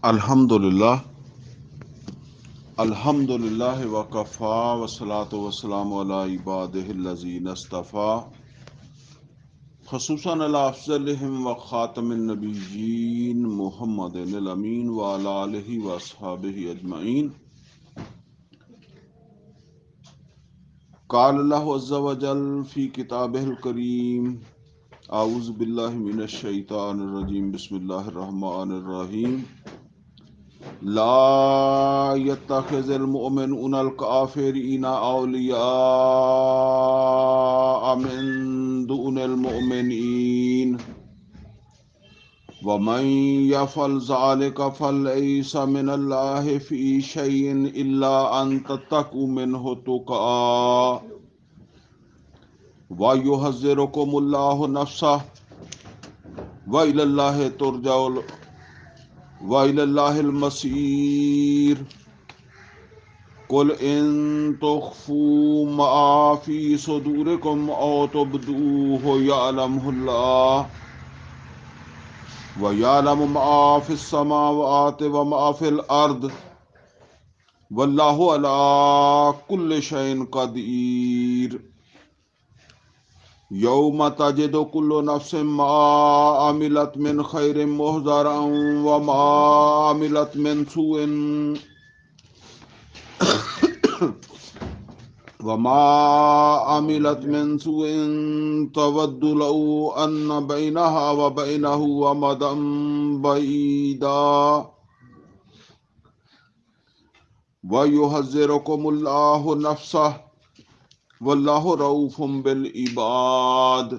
الحمدللہ الحمدللہ وکفا والصلاة والسلام علی عبادہ الذین اصطفیٰ خصوصاً علی افضلہم وخاتم النبیین محمد الامین وعلی آلہ واصحابہ اجمعین. قال اللہ عز وجل فی کتابہ الکریم اعوذ باللہ من الشیطان الرجیم بسم اللہ الرحمن الرحیم. لا يتخذ المؤمنون الكافرين أولياء من دون المؤمنين ومن يفعل ذلك فليس من الله في شيء إلا أن تتقوا منه تقى ويحذركم الله نفسه وإلى الله ترجع وَإِلَى اللَّهِ الْمَصِيرُ. قُلْ إِن تُخْفُوا مَا فِي صُدُورِكُمْ أَوْ تُبْدُوهُ يَعْلَمْهُ اللَّهُ وَيَعْلَمُ مَا فِي السَّمَاوَاتِ وَمَا فِي الْأَرْضِ وَاللَّهُ عَلَى كُلِّ شَيْءٍ قَدِيرٌ. يَوْمَ تَجِدُ كُلُّ نَفْسٍ مَا عَمِلَتْ مِنْ خَيْرٍ مُحْضَرًا وَمَا عَمِلَتْ مِنْ سُوءٍ تَوَدُّ لَوْ أَنَّ بَيْنَهَا وَبَيْنَهُ أَمَدًا بَعِيدًا وَيُحَذِّرُكُمُ اللَّهُ نَفْسَهُ واللہ رؤوف بالعباد.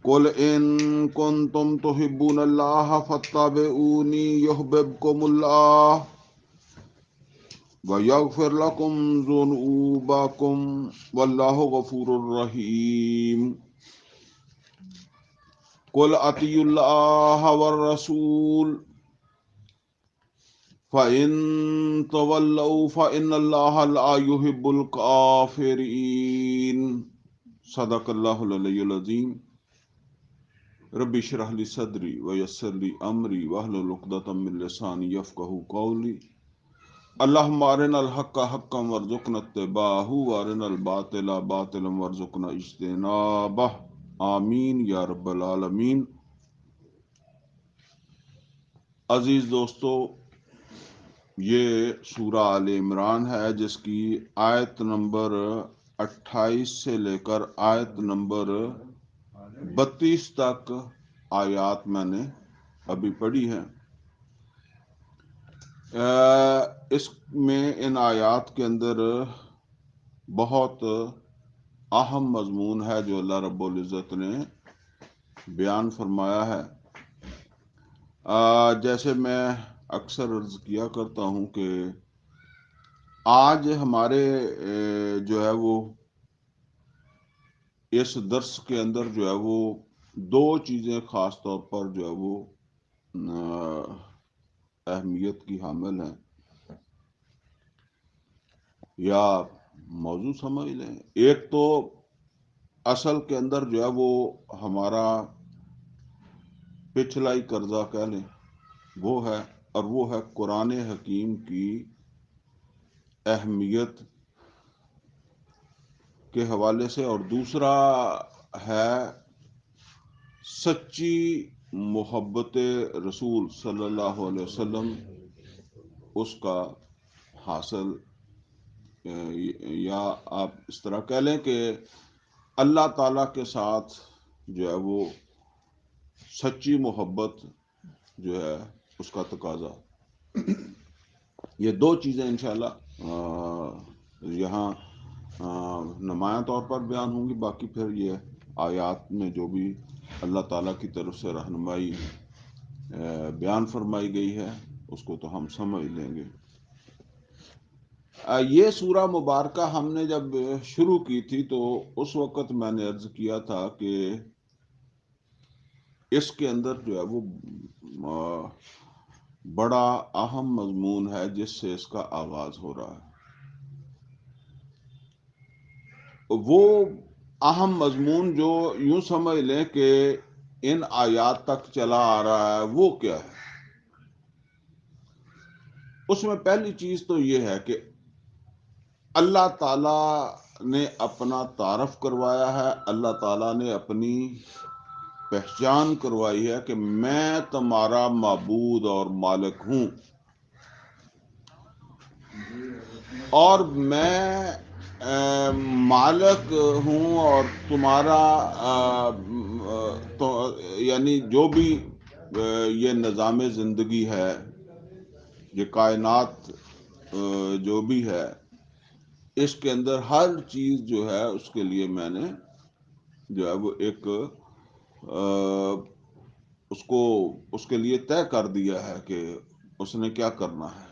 قل ان کنتم تحبون اللہ فاتبعونی یحببکم اللہ ویغفر لکم ذنوبکم واللہ غفور رحیم. قل اطیعوا اللہ والرسول فَإِن تَوَلَّوْا فَإِنَّ اللَّهَ لَا يُحِبُّ الْكَافِرِينَ. صدق اللہ العلی العظیم. رب اشرح لی صدری ویسر لی امری واحلل عقدۃ من لسانی یفقہوا قولی. اللہم ارنا الحق حقا وارزقنا اتباعہ وارنا الباطل باطلا وارزقنا اجتنابہ. آمین یا رب العالمین. عزیز دوستو، یہ سورہ آل عمران ہے جس کی آیت نمبر 28 سے لے کر آیت نمبر 32 تک آیات میں نے ابھی پڑھی ہیں. اس میں ان آیات کے اندر بہت اہم مضمون ہے جو اللہ رب العزت نے بیان فرمایا ہے. جیسے میں اکثر عرض کیا کرتا ہوں کہ آج ہمارے جو ہے وہ اس درس کے اندر جو ہے وہ دو چیزیں خاص طور پر جو ہے وہ اہمیت کی حامل ہیں یا موضوع سمجھ لیں. ایک تو اصل کے اندر جو ہے وہ ہمارا پچھلا ہی قرضہ کہہ لیں وہ ہے، اور وہ ہے قرآن حکیم کی اہمیت کے حوالے سے، اور دوسرا ہے سچی محبت رسول صلی اللہ علیہ وسلم، اس کا حاصل، یا آپ اس طرح کہہ لیں کہ اللہ تعالیٰ کے ساتھ جو ہے وہ سچی محبت جو ہے اس کا تقاضا. یہ دو چیزیں انشاءاللہ یہاں نمایاں طور پر بیان ہوں گی. باقی پھر یہ آیات میں جو بھی اللہ تعالیٰ کی طرف سے رہنمائی بیان فرمائی گئی ہے اس کو تو ہم سمجھ لیں گے. یہ سورہ مبارکہ ہم نے جب شروع کی تھی تو اس وقت میں نے عرض کیا تھا کہ اس کے اندر جو ہے وہ بڑا اہم مضمون ہے جس سے اس کا آغاز ہو رہا ہے. وہ اہم مضمون جو یوں سمجھ لیں کہ ان آیات تک چلا آ رہا ہے وہ کیا ہے؟ اس میں پہلی چیز تو یہ ہے کہ اللہ تعالی نے اپنا تعارف کروایا ہے، اللہ تعالیٰ نے اپنی پہچان کروائی ہے کہ میں تمہارا معبود اور مالک ہوں، اور میں مالک ہوں، اور تمہارا یعنی جو بھی یہ نظام زندگی ہے، یہ کائنات جو بھی ہے، اس کے اندر ہر چیز جو ہے اس کے لیے میں نے جو ہے وہ ایک اس کے لیے طے کر دیا ہے کہ اس نے کیا کرنا ہے،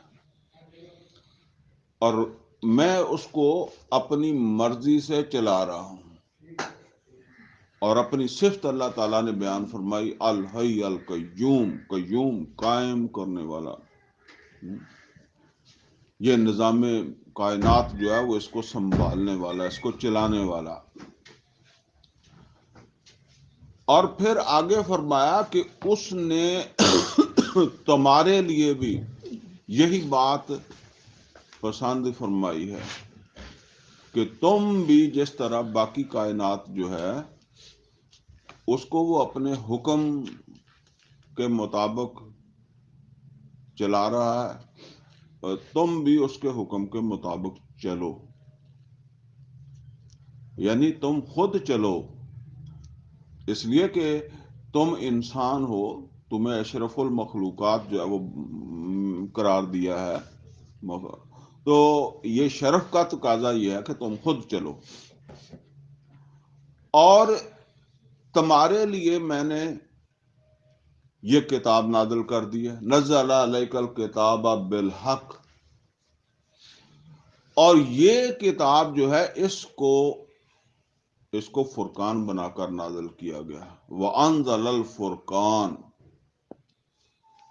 اور میں اس کو اپنی مرضی سے چلا رہا ہوں۔ اور اپنی صفت اللہ تعالیٰ نے بیان فرمائی، الحی القیوم، قیوم قائم کرنے والا، یہ نظام کائنات جو ہے وہ اس کو سنبھالنے والا، اس کو چلانے والا۔ اور پھر آگے فرمایا کہ اس نے تمہارے لیے بھی یہی بات پسند فرمائی ہے کہ تم بھی جس طرح باقی کائنات جو ہے اس کو وہ اپنے حکم کے مطابق چلا رہا ہے، اور تم بھی اس کے حکم کے مطابق چلو، یعنی تم خود چلو، اس لیے کہ تم انسان ہو، تمہیں اشرف المخلوقات جو ہے وہ قرار دیا ہے، تو یہ شرف کا تقاضا یہ ہے کہ تم خود چلو۔ اور تمہارے لیے میں نے یہ کتاب نازل کر دی ہے، نزل علیک الکتاب بالحق، اور یہ کتاب جو ہے اس کو فرقان بنا کر نازل کیا گیا، وَأَنزَلَ الْفُرْقَانَ،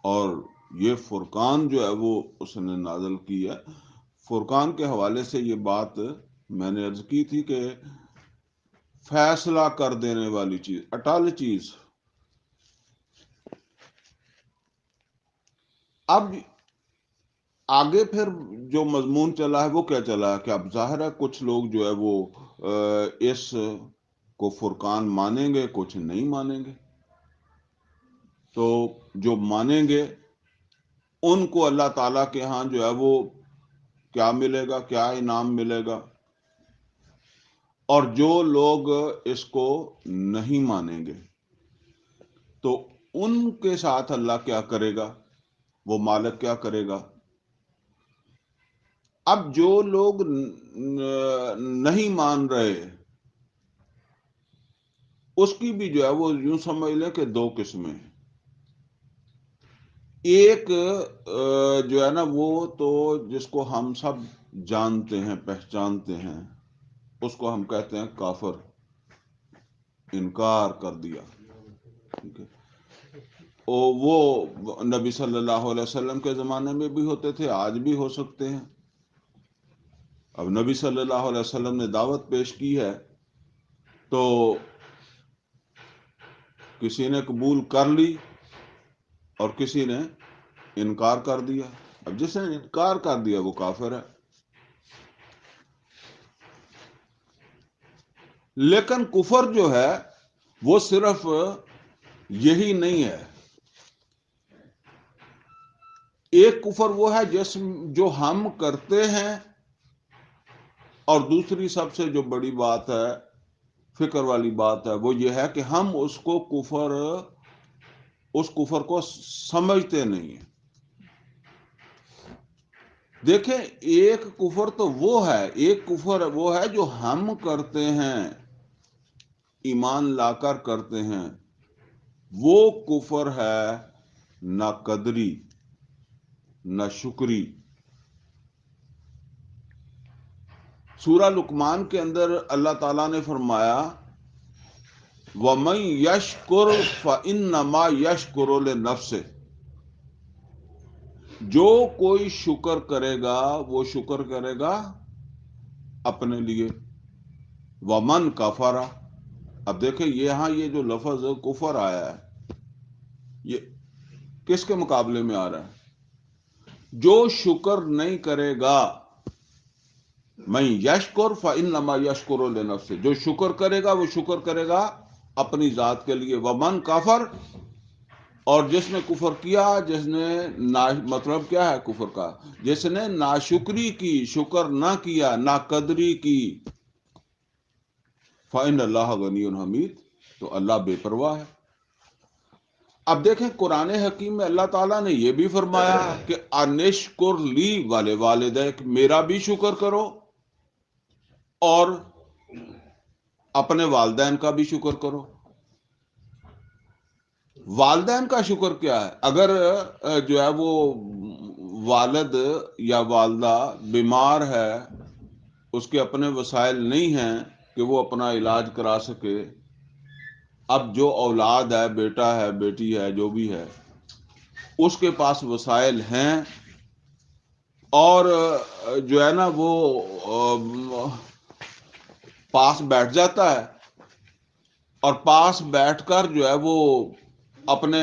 اور یہ فرقان جو ہے وہ اس نے نازل کی ہے۔ فرقان کے حوالے سے یہ بات میں نے عرض کی تھی کہ فیصلہ کر دینے والی چیز، اٹل چیز۔ اب آگے پھر جو مضمون چلا ہے وہ کیا چلا ہے کہ اب ظاہر ہے کچھ لوگ جو ہے وہ اس کو فرقان مانیں گے، کچھ نہیں مانیں گے۔ تو جو مانیں گے ان کو اللہ تعالیٰ کے ہاں جو ہے وہ کیا ملے گا، کیا انعام ملے گا، اور جو لوگ اس کو نہیں مانیں گے تو ان کے ساتھ اللہ کیا کرے گا، وہ مالک کیا کرے گا۔ اب جو لوگ نہیں مان رہے اس کی بھی جو ہے وہ یوں سمجھ لیں کہ دو قسمیں۔ ایک جو ہے نا وہ تو جس کو ہم سب جانتے ہیں، پہچانتے ہیں، اس کو ہم کہتے ہیں کافر، انکار کر دیا، ٹھیک ہے۔ وہ نبی صلی اللہ علیہ وسلم کے زمانے میں بھی ہوتے تھے، آج بھی ہو سکتے ہیں۔ اب نبی صلی اللہ علیہ وسلم نے دعوت پیش کی ہے تو کسی نے قبول کر لی اور کسی نے انکار کر دیا۔ اب جس نے انکار کر دیا وہ کافر ہے۔ لیکن کفر جو ہے وہ صرف یہی نہیں ہے۔ ایک کفر وہ ہے جو ہم کرتے ہیں، اور دوسری سب سے جو بڑی بات ہے، فکر والی بات ہے، وہ یہ ہے کہ ہم اس کفر کو سمجھتے نہیں ہیں۔ دیکھیں، ایک کفر تو وہ ہے، ایک کفر وہ ہے جو ہم کرتے ہیں، ایمان لا کر کرتے ہیں، وہ کفر ہے نہ قدری نہ شکری۔ سورہ لقمان کے اندر اللہ تعالیٰ نے فرمایا وَمَن يَشْكُرْ فَإِنَّمَا يَشْكُرُ لِنَفْسِهِ، جو کوئی شکر کرے گا وہ شکر کرے گا اپنے لیے۔ وَمَن كَفَرَ، اب دیکھیں یہاں یہ جو لفظ کفر آیا ہے یہ کس کے مقابلے میں آ رہا ہے؟ جو شکر نہیں کرے گا، میں یشکر فإنما یشکر لنفسہ، جو شکر کرے گا وہ شکر کرے گا اپنی ذات کے لیے، ومن کفر، اور جس نے کفر کیا، جس نے مطلب کیا ہے کفر کا، جس نے ناشکری کی، شکر نہ کیا، ناقدری کی، فإن اللہ غنی حمید، تو اللہ بے پرواہ ہے۔ اب دیکھیں قرآن حکیم میں اللہ تعالیٰ نے یہ بھی فرمایا کہ انشکر لی والے والدیک، میرا بھی شکر کرو اور اپنے والدین کا بھی شکر کرو۔ والدین کا شکر کیا ہے؟ اگر جو ہے وہ والد یا والدہ بیمار ہے، اس کے اپنے وسائل نہیں ہیں کہ وہ اپنا علاج کرا سکے، اب جو اولاد ہے، بیٹا ہے، بیٹی ہے، جو بھی ہے، اس کے پاس وسائل ہیں اور جو ہے نا وہ پاس بیٹھ جاتا ہے اور پاس بیٹھ کر جو ہے وہ اپنے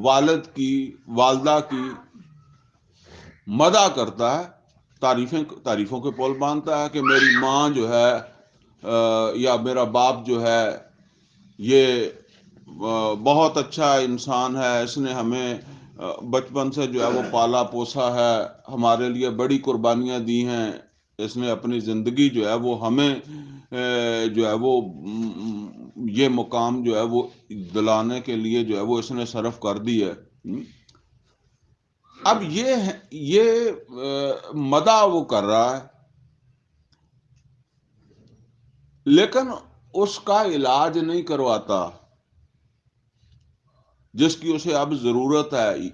والد کی، والدہ کی مدح کرتا ہے، تعریفوں کے پول باندھتا ہے کہ میری ماں جو ہے یا میرا باپ جو ہے یہ بہت اچھا انسان ہے، اس نے ہمیں بچپن سے جو ہے وہ پالا پوسا ہے، ہمارے لیے بڑی قربانیاں دی ہیں، اس نے اپنی زندگی جو ہے وہ ہمیں جو ہے وہ یہ مقام جو ہے وہ دلانے کے لیے جو ہے وہ اس نے صرف کر دی ہے۔ اب یہ مدح وہ کر رہا ہے، لیکن اس کا علاج نہیں کرواتا جس کی اسے اب ضرورت ہے۔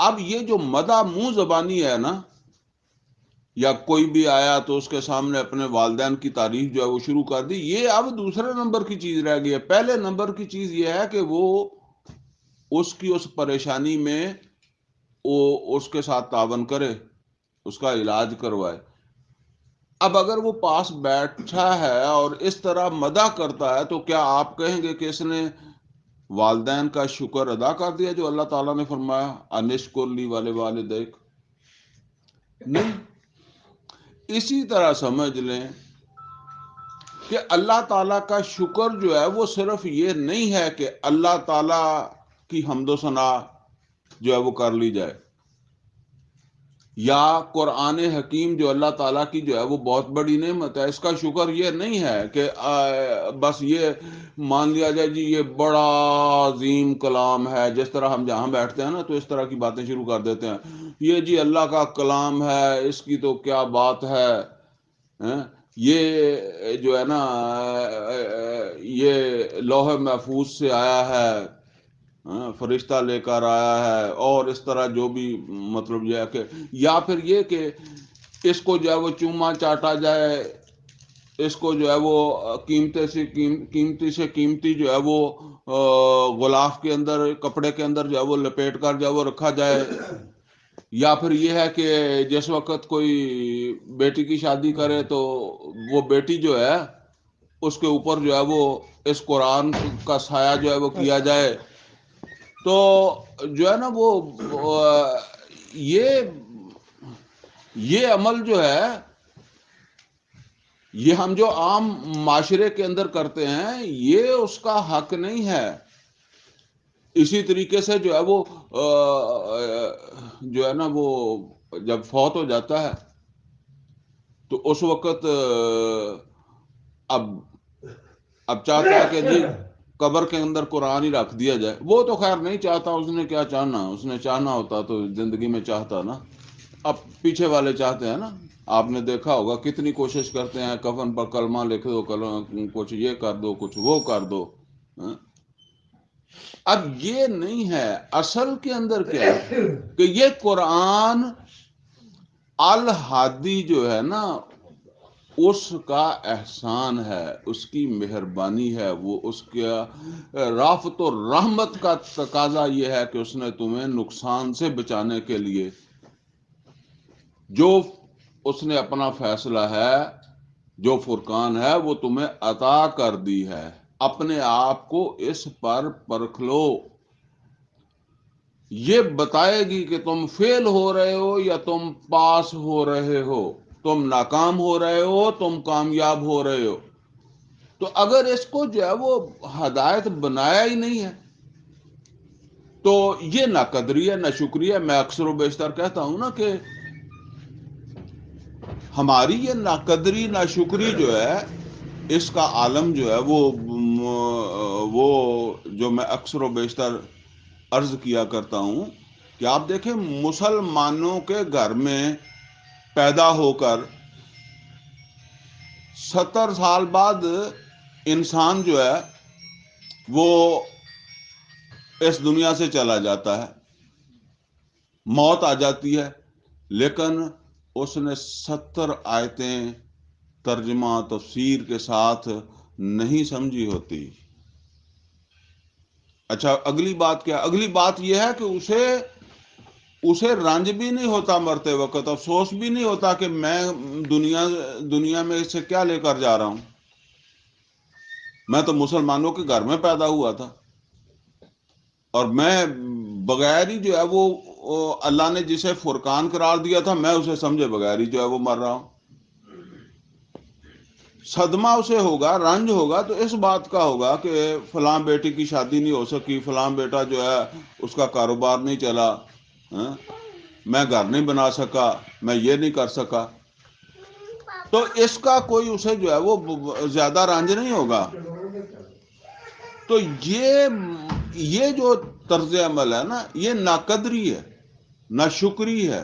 اب یہ جو مدح منہ زبانی ہے نا، یا کوئی بھی آیا تو اس کے سامنے اپنے والدین کی تعریف جو ہے وہ شروع کر دی، یہ اب دوسرے نمبر کی چیز رہ گئی ہے۔ پہلے نمبر کی چیز یہ ہے کہ وہ اس کی اس پریشانی میں وہ اس کے ساتھ تعاون کرے، اس کا علاج کروائے۔ اب اگر وہ پاس بیٹھا ہے اور اس طرح مدح کرتا ہے تو کیا آپ کہیں گے کہ اس نے والدین کا شکر ادا کر دیا جو اللہ تعالیٰ نے فرمایا انشکر لی والے والدیک؟ نہیں۔ اسی طرح سمجھ لیں کہ اللہ تعالیٰ کا شکر جو ہے وہ صرف یہ نہیں ہے کہ اللہ تعالیٰ کی حمد و ثنا جو ہے وہ کر لی جائے، یا قرآن حکیم جو اللہ تعالیٰ کی جو ہے وہ بہت بڑی نعمت ہے، اس کا شکر یہ نہیں ہے کہ بس یہ مان لیا جائے جی یہ بڑا عظیم کلام ہے، جس طرح ہم جہاں بیٹھتے ہیں نا تو اس طرح کی باتیں شروع کر دیتے ہیں، یہ جی اللہ کا کلام ہے، اس کی تو کیا بات ہے، یہ جو ہے نا یہ لوح محفوظ سے آیا ہے، فرشتہ لے کر آیا ہے، اور اس طرح جو بھی مطلب یہ ہے کہ، یا پھر یہ کہ اس کو جو ہے وہ چوما چاٹا جائے، اس کو جو ہے وہ قیمتی سے قیمتی جو ہے وہ غلاف کے اندر، کپڑے کے اندر جو ہے وہ لپیٹ کر جو ہے وہ رکھا جائے، یا پھر یہ ہے کہ جس وقت کوئی بیٹی کی شادی کرے تو وہ بیٹی جو ہے اس کے اوپر جو ہے وہ اس قرآن کا سایہ جو ہے وہ کیا جائے، تو جو ہے نا وہ یہ عمل جو ہے یہ ہم جو عام معاشرے کے اندر کرتے ہیں یہ اس کا حق نہیں ہے۔ اسی طریقے سے جو ہے وہ جو ہے نا وہ جب فوت ہو جاتا ہے تو اس وقت اب چاہتا ہے کہ جی قبر کے اندر قرآن ہی رکھ دیا جائے، وہ تو خیر نہیں چاہتا، اس نے کیا چاہنا، اس نے چاہنا ہوتا تو زندگی میں چاہتا نا، اب پیچھے والے چاہتے ہیں نا، آپ نے دیکھا ہوگا کتنی کوشش کرتے ہیں کفن پر کلمہ لکھ دو، کچھ یہ کر دو، کچھ وہ کر دو۔ اب یہ نہیں ہے، اصل کے اندر کیا ہے کہ یہ قرآن الہادی جو ہے نا اس کا احسان ہے، اس کی مہربانی ہے، وہ اس کا رافت و رحمت کا تقاضا یہ ہے کہ اس نے تمہیں نقصان سے بچانے کے لیے جو اس نے اپنا فیصلہ ہے، جو فرقان ہے وہ تمہیں عطا کر دی ہے، اپنے آپ کو اس پر پرکھ لو۔ یہ بتائے گی کہ تم فیل ہو رہے ہو یا تم پاس ہو رہے ہو، تم ناکام ہو رہے ہو تم کامیاب ہو رہے ہو۔ تو اگر اس کو جو ہے وہ ہدایت بنایا ہی نہیں ہے تو یہ نہ قدری ہے نہ شکری ہے۔ میں اکثر و بیشتر کہتا ہوں نا کہ ہماری یہ ناقدری ناشکری جو ہے اس کا عالم جو ہے وہ جو میں اکثر و بیشتر عرض کیا کرتا ہوں کہ آپ دیکھیں مسلمانوں کے گھر میں پیدا ہو کر 70 سال بعد انسان جو ہے وہ اس دنیا سے چلا جاتا ہے، موت آ جاتی ہے، لیکن اس نے 70 آیتیں ترجمہ تفسیر کے ساتھ نہیں سمجھی ہوتی۔ اچھا اگلی بات کیا؟ اگلی بات یہ ہے کہ اسے رنج بھی نہیں ہوتا مرتے وقت، افسوس بھی نہیں ہوتا کہ میں دنیا میں اس سے کیا لے کر جا رہا ہوں، میں تو مسلمانوں کے گھر میں پیدا ہوا تھا اور میں بغیر ہی جو ہے وہ اللہ نے جسے فرقان قرار دیا تھا میں اسے سمجھے بغیر ہی جو ہے وہ مر رہا ہوں۔ صدمہ اسے ہوگا، رنج ہوگا تو اس بات کا ہوگا کہ فلاں بیٹی کی شادی نہیں ہو سکی، فلاں بیٹا جو ہے اس کا کاروبار نہیں چلا، میں گھر نہیں بنا سکا، میں یہ نہیں کر سکا، تو اس کا کوئی اسے جو ہے وہ زیادہ رنج نہیں ہوگا۔ تو یہ جو طرز عمل ہے نا یہ ناقدری ہے، ناشکری ہے۔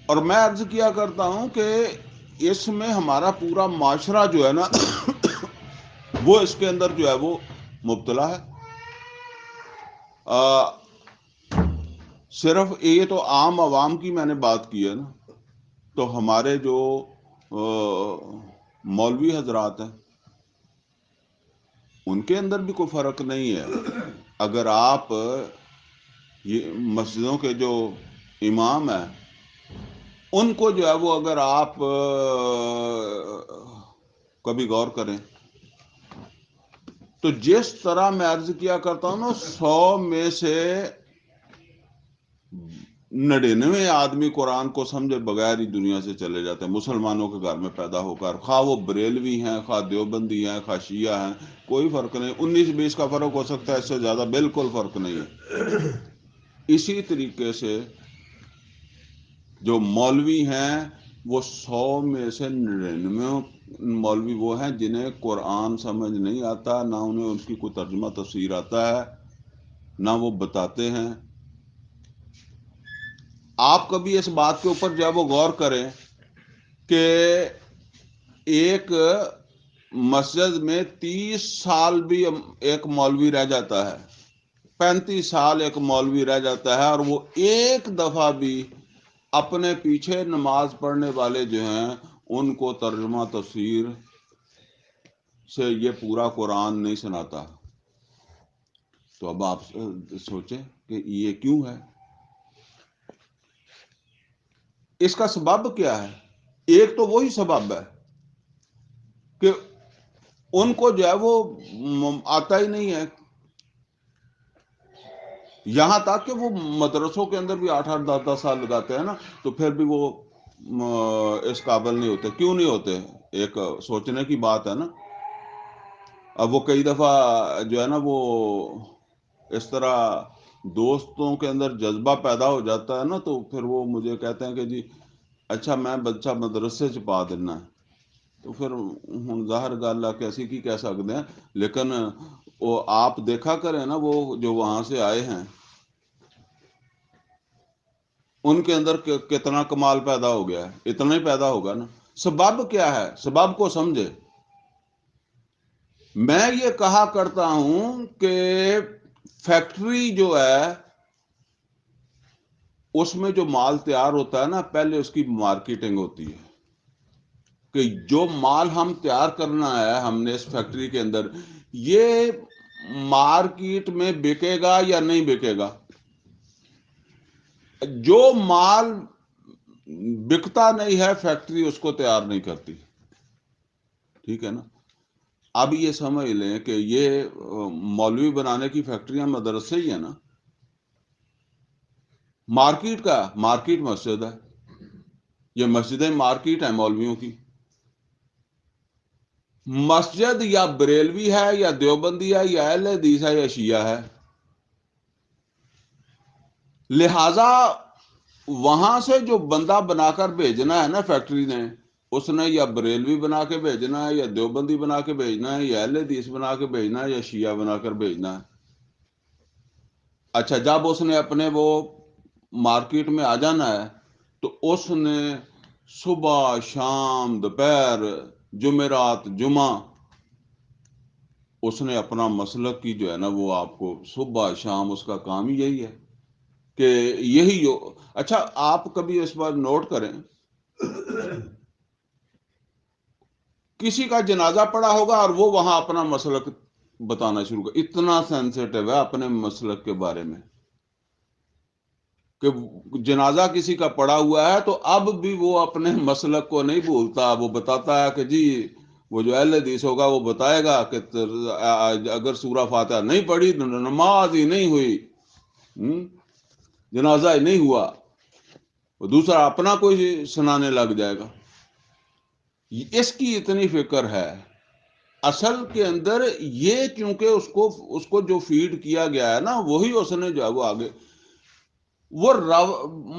اور میں عرض کیا کرتا ہوں کہ اس میں ہمارا پورا معاشرہ جو ہے نا وہ اس کے اندر جو ہے وہ مبتلا ہے۔ صرف یہ تو عام عوام کی میں نے بات کی ہے نا، تو ہمارے جو مولوی حضرات ہیں ان کے اندر بھی کوئی فرق نہیں ہے۔ اگر آپ یہ مسجدوں کے جو امام ہیں ان کو جو ہے وہ اگر آپ کبھی غور کریں تو جس طرح میں عرض کیا کرتا ہوں نا 100 میں سے 99 آدمی قرآن کو سمجھے بغیر ہی دنیا سے چلے جاتے ہیں، مسلمانوں کے گھر میں پیدا ہو کر، خواہ وہ بریلوی ہیں، خواہ دیوبندی ہیں، خواہ شیعہ ہیں، کوئی فرق نہیں۔ 19-20 کا فرق ہو سکتا ہے، اس سے زیادہ بالکل فرق نہیں ہے۔ اسی طریقے سے جو مولوی ہیں وہ 100 میں سے 99 مولوی وہ ہیں جنہیں قرآن سمجھ نہیں آتا، نہ انہیں اس کی کوئی ترجمہ تفسیر آتا ہے، نہ وہ بتاتے ہیں۔ آپ کبھی اس بات کے اوپر جو ہے وہ غور کریں کہ ایک مسجد میں 30 سال بھی ایک مولوی رہ جاتا ہے، 35 سال ایک مولوی رہ جاتا ہے، اور وہ ایک دفعہ بھی اپنے پیچھے نماز پڑھنے والے جو ہیں ان کو ترجمہ تفسیر سے یہ پورا قرآن نہیں سناتا۔ تو اب آپ سوچیں کہ یہ کیوں ہے؟ اس کا سبب کیا ہے؟ ایک تو وہی سبب ہے کہ ان کو جو ہے وہ آتا ہی نہیں ہے، یہاں تک کہ وہ مدرسوں کے اندر بھی 8-8 10 سال لگاتے ہیں نا تو پھر بھی وہ اس قابل نہیں ہوتے۔ کیوں نہیں ہوتے؟ ایک سوچنے کی بات ہے نا۔ اب وہ کئی دفعہ جو ہے نا وہ اس طرح دوستوں کے اندر جذبہ پیدا ہو جاتا ہے نا تو پھر وہ مجھے کہتے ہیں کہ جی اچھا میں بچہ مدرسے چ پا دینا ہے، تو پھر ہوں ظاہر گل ہے کیسی کی کہہ سکتے ہیں، لیکن وہ آپ دیکھا کریں نا وہ جو وہاں سے آئے ہیں ان کے اندر کتنا کمال پیدا ہو گیا ہے، اتنا ہی پیدا ہوگا نا۔ سبب کیا ہے؟ سبب کو سمجھے۔ میں یہ کہا کرتا ہوں کہ فیکٹری جو ہے اس میں جو مال تیار ہوتا ہے نا پہلے اس کی مارکیٹنگ ہوتی ہے کہ جو مال ہم تیار کرنا ہے ہم نے اس فیکٹری کے اندر یہ مارکیٹ میں بکے گا یا نہیں بکے گا۔ جو مال بکتا نہیں ہے فیکٹری اس کو تیار نہیں کرتی، ٹھیک ہے نا۔ اب یہ سمجھ لیں کہ یہ مولوی بنانے کی فیکٹریاں مدرسے ہی ہیں نا. مارکیٹ کا مارکیٹ مسجد ہے. یہ مسجدیں مارکیٹ ہیں مولویوں کی. مسجد یا بریلوی ہے یا دیوبندی ہے یا اہل حدیث ہے یا شیعہ ہے. لہذا وہاں سے جو بندہ بنا کر بھیجنا ہے نا فیکٹری نے، اس نے یا بریلوی بنا کے بھیجنا ہے یا دیوبندی بنا کے بھیجنا ہے یا اہل حدیث بنا کے بھیجنا ہے یا شیعہ بنا کر بھیجنا ہے. اچھا، جب اس نے اپنے وہ مارکیٹ میں آ جانا ہے تو اس نے صبح شام دوپہر جمعرات جمعہ اس نے اپنا مسلک کی جو ہے نا وہ آپ کو صبح شام اس کا کام ہی یہی ہے کہ یہی اچھا آپ کبھی اس بار نوٹ کریں، کسی کا جنازہ پڑا ہوگا اور وہ وہاں اپنا مسلک بتانا شروع کر، اتنا سینسیٹیو ہے اپنے مسلک کے بارے میں کہ جنازہ کسی کا پڑا ہوا ہے تو اب بھی وہ اپنے مسلک کو نہیں بھولتا. وہ بتاتا ہے کہ جی وہ جو اہل حدیث ہوگا وہ بتائے گا کہ اگر سورہ فاتحہ نہیں پڑھی تو نماز ہی نہیں ہوئی، جنازہ ہی نہیں ہوا. وہ دوسرا اپنا کوئی سنانے لگ جائے گا. اس کی اتنی فکر ہے. اصل کے اندر یہ کیونکہ اس کو جو فیڈ کیا گیا ہے نا وہی اس نے جو ہے وہ آگے وہ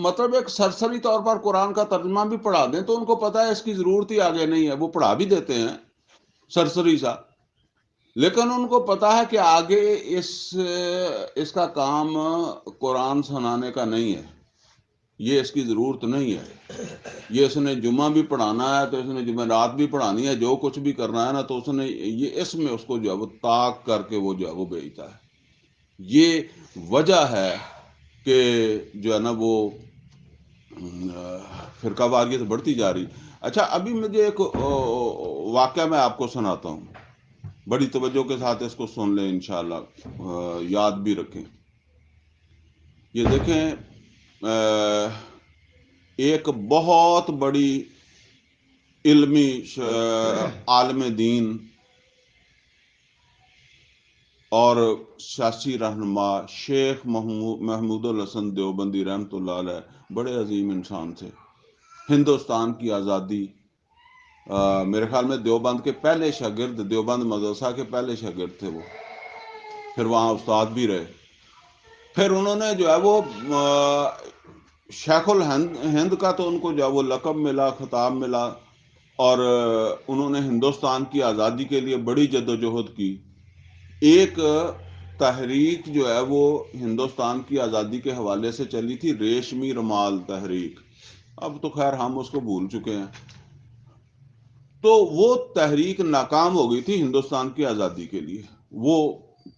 مطلب ایک سرسری طور پر قرآن کا ترجمہ بھی پڑھا دیں تو ان کو پتا ہے اس کی ضرورت ہی آگے نہیں ہے. وہ پڑھا بھی دیتے ہیں سرسری سا، لیکن ان کو پتا ہے کہ آگے اس کا کام قرآن سنانے کا نہیں ہے، یہ اس کی ضرورت نہیں ہے. یہ اس نے جمعہ بھی پڑھانا ہے تو اس نے جمعرات بھی پڑھانی ہے، جو کچھ بھی کرنا ہے نا تو اس نے یہ اس میں اس کو جو ہے وہ طاق کر کے وہ جو ہے وہ بھیجتا ہے. یہ وجہ ہے کہ جو ہے نا وہ فرقہ واریت بڑھتی جا رہی. اچھا ابھی مجھے ایک واقعہ میں آپ کو سناتا ہوں، بڑی توجہ کے ساتھ اس کو سن لیں، انشاءاللہ یاد بھی رکھیں. یہ دیکھیں ایک بہت بڑی علمی عالم دین اور سیاسی رہنما شیخ محمود الحسن دیوبندی رحمۃ اللہ علیہ بڑے عظیم انسان تھے. ہندوستان کی آزادی، میرے خیال میں دیوبند کے پہلے شاگرد، دیوبند مدرسہ کے پہلے شاگرد تھے وہ، پھر وہاں استاد بھی رہے. پھر انہوں نے جو ہے وہ شیخ الہند کا تو ان کو جو ہے وہ لقب ملا، خطاب ملا، اور انہوں نے ہندوستان کی آزادی کے لیے بڑی جدوجہد کی. ایک تحریک جو ہے وہ ہندوستان کی آزادی کے حوالے سے چلی تھی، ریشمی رمال تحریک. اب تو خیر ہم اس کو بھول چکے ہیں. تو وہ تحریک ناکام ہو گئی تھی ہندوستان کی آزادی کے لیے، وہ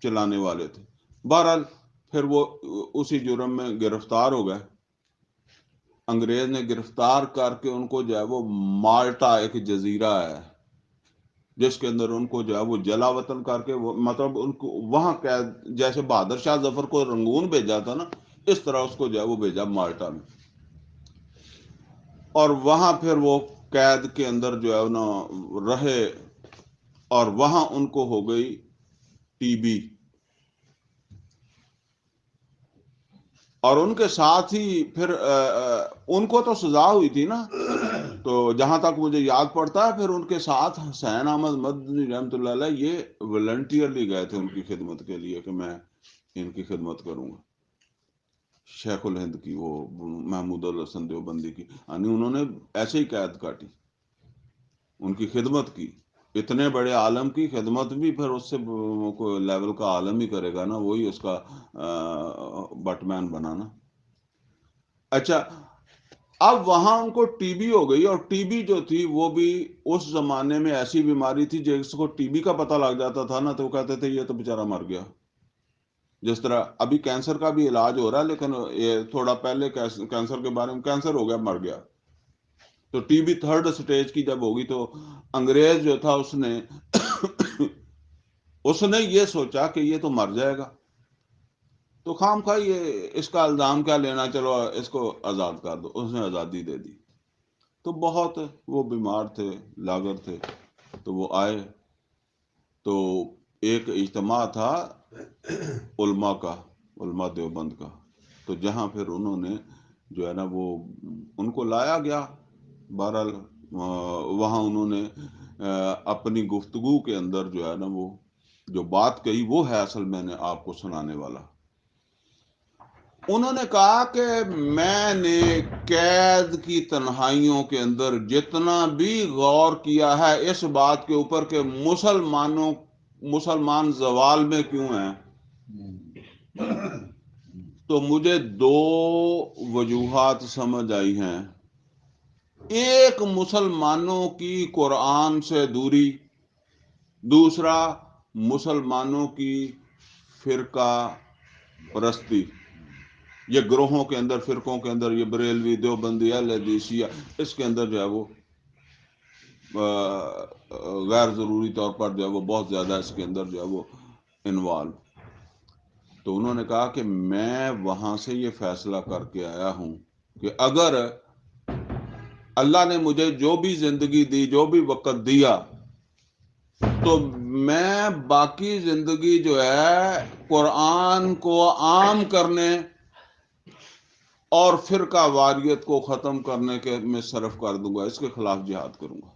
چلانے والے تھے. بہرحال پھر وہ اسی جرم میں گرفتار ہو گئے. انگریز نے گرفتار کر کے ان کو جو ہے وہ مالٹا ایک جزیرہ ہے جس کے اندر ان کو جو ہے وہ جلا وطن کر کے مطلب ان کو وہاں جیسے بہادر شاہ ظفر کو رنگون بھیجا تھا نا، اس طرح اس کو جو ہے وہ بھیجا مالٹا میں. اور وہاں پھر وہ قید کے اندر جو ہے نا رہے، اور وہاں ان کو ہو گئی ٹی بی. اور ان کے ساتھ ہی پھر ان کو تو سزا ہوئی تھی نا، تو جہاں تک مجھے یاد پڑتا ہے پھر ان کے ساتھ حسین احمد مدنی رحمۃ اللہ علیہ یہ والنٹیئرلی گئے تھے ان کی خدمت کے لیے کہ میں ان کی خدمت کروں گا. شیخ الہند کی، وہ محمود الحسن دیوبندی کی، یعنی انہوں نے ایسے ہی قید کاٹی، ان کی خدمت کی. اتنے بڑے عالم کی خدمت بھی پھر اس سے کوئی لیول کا عالم ہی کرے گا نا، وہی اس کا بٹ مین بنانا. اچھا اب وہاں ان کو ٹی بی ہو گئی، اور ٹی بی جو تھی وہ بھی اس زمانے میں ایسی بیماری تھی جس کو ٹی بی کا پتہ لگ جاتا تھا نا تو وہ کہتے تھے یہ تو بیچارہ مر گیا. جس طرح ابھی کینسر کا بھی علاج ہو رہا ہے، لیکن یہ تھوڑا پہلے کینسر کے بارے میں کینسر ہو گیا مر گیا. تو ٹی بی تھرڈ سٹیج کی جب ہوگی تو انگریز جو تھا اس نے یہ سوچا کہ یہ تو مر جائے گا تو خام خواہ یہ اس کا الزام کیا لینا، چلو اس کو آزاد کر دو. اس نے آزادی دے دی. تو بہت وہ بیمار تھے، لاغر تھے، تو وہ آئے تو ایک اجتماع تھا علماء کا، علماء دیوبند کا، تو جہاں پھر انہوں نے جو ہے نا وہ ان کو لایا گیا، بہرحال وہاں انہوں نے اپنی گفتگو کے اندر جو ہے نا وہ جو بات کہی وہ ہے اصل میں نے آپ کو سنانے والا۔ انہوں نے کہا کہ میں نے قید کی تنہائیوں کے اندر جتنا بھی غور کیا ہے اس بات کے اوپر کہ مسلمان زوال میں کیوں ہیں، تو مجھے دو وجوہات سمجھ آئی ہیں۔ ایک مسلمانوں کی قرآن سے دوری، دوسرا مسلمانوں کی فرقہ پرستی، یہ گروہوں کے اندر، فرقوں کے اندر، یہ بریلوی، دیوبندی، اہل حدیث، شیعہ، اس کے اندر جو ہے وہ غیر ضروری طور پر جو ہے وہ بہت زیادہ اس کے اندر جو ہے وہ انوالو۔ تو انہوں نے کہا کہ میں وہاں سے یہ فیصلہ کر کے آیا ہوں کہ اگر اللہ نے مجھے جو بھی زندگی دی، جو بھی وقت دیا، تو میں باقی زندگی جو ہے قرآن کو عام کرنے اور فرقہ واریت کو ختم کرنے کے میں صرف کر دوں گا، اس کے خلاف جہاد کروں گا۔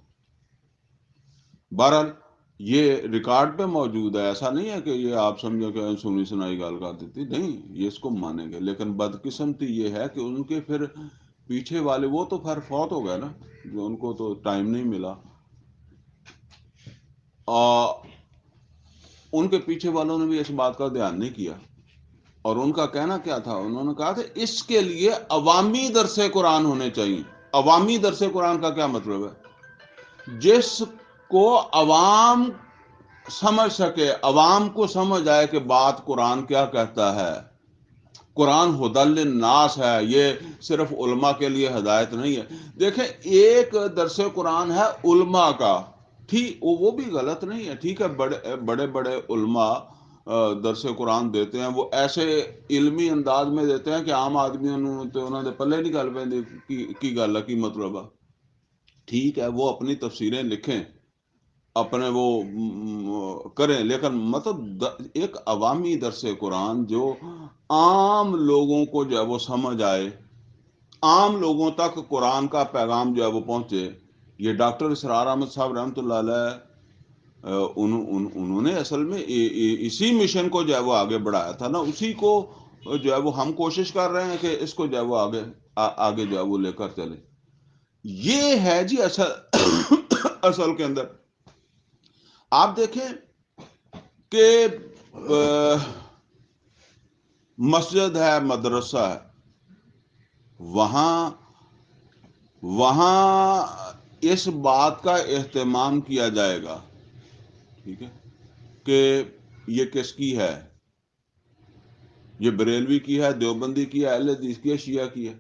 بہرحال یہ ریکارڈ پہ موجود ہے، ایسا نہیں ہے کہ یہ آپ سمجھو کہ سنی سنائی گال کر دیتی، نہیں، یہ اس کو مانیں گے۔ لیکن بدقسمتی یہ ہے کہ ان کے پھر پیچھے والے وہ تو پھر فوت ہو گئے نا، جو ان کو تو ٹائم نہیں ملا، اور ان کے پیچھے والوں نے بھی اس بات کا دھیان نہیں کیا۔ اور ان کا کہنا کیا تھا؟ انہوں نے کہا کہ اس کے لیے عوامی درس قرآن ہونے چاہیے۔ عوامی درس قرآن کا کیا مطلب ہے؟ جس کو عوام سمجھ سکے، عوام کو سمجھ آئے کہ بات قرآن کیا کہتا ہے۔ قرآن ھدی للناس ہے، یہ صرف علماء کے لیے ہدایت نہیں ہے۔ دیکھیں، ایک درس قرآن ہے علماء کا، ٹھیک، وہ بھی غلط نہیں ہے، ٹھیک ہے، بڑے بڑے علماء درس قرآن دیتے ہیں، وہ ایسے علمی انداز میں دیتے ہیں کہ عام آدمی انہوں نے پلے نہیں گل پہ کی گل ہے، کی مطلب ہے، ٹھیک ہے، وہ اپنی تفسیریں لکھیں، اپنے وہ کریں، لیکن مطلب ایک عوامی درس قرآن جو عام لوگوں کو جو ہے وہ سمجھ آئے، عام لوگوں تک قرآن کا پیغام جو ہے وہ پہنچے۔ یہ ڈاکٹر اسرار احمد صاحب رحمۃ اللہ علیہ انہوں نے اصل میں اسی مشن کو جو ہے وہ آگے بڑھایا تھا نا، اسی کو جو ہے وہ ہم کوشش کر رہے ہیں کہ اس کو جو ہے وہ آگے جو ہے وہ لے کر چلے۔ یہ ہے جی اصل کے اندر آپ دیکھیں کہ مسجد ہے، مدرسہ ہے، وہاں اس بات کا اہتمام کیا جائے گا، ٹھیک ہے، کہ یہ کس کی ہے، یہ بریلوی کی ہے، دیوبندی کی ہے، اہل حدیث کی ہے، شیعہ کی ہے۔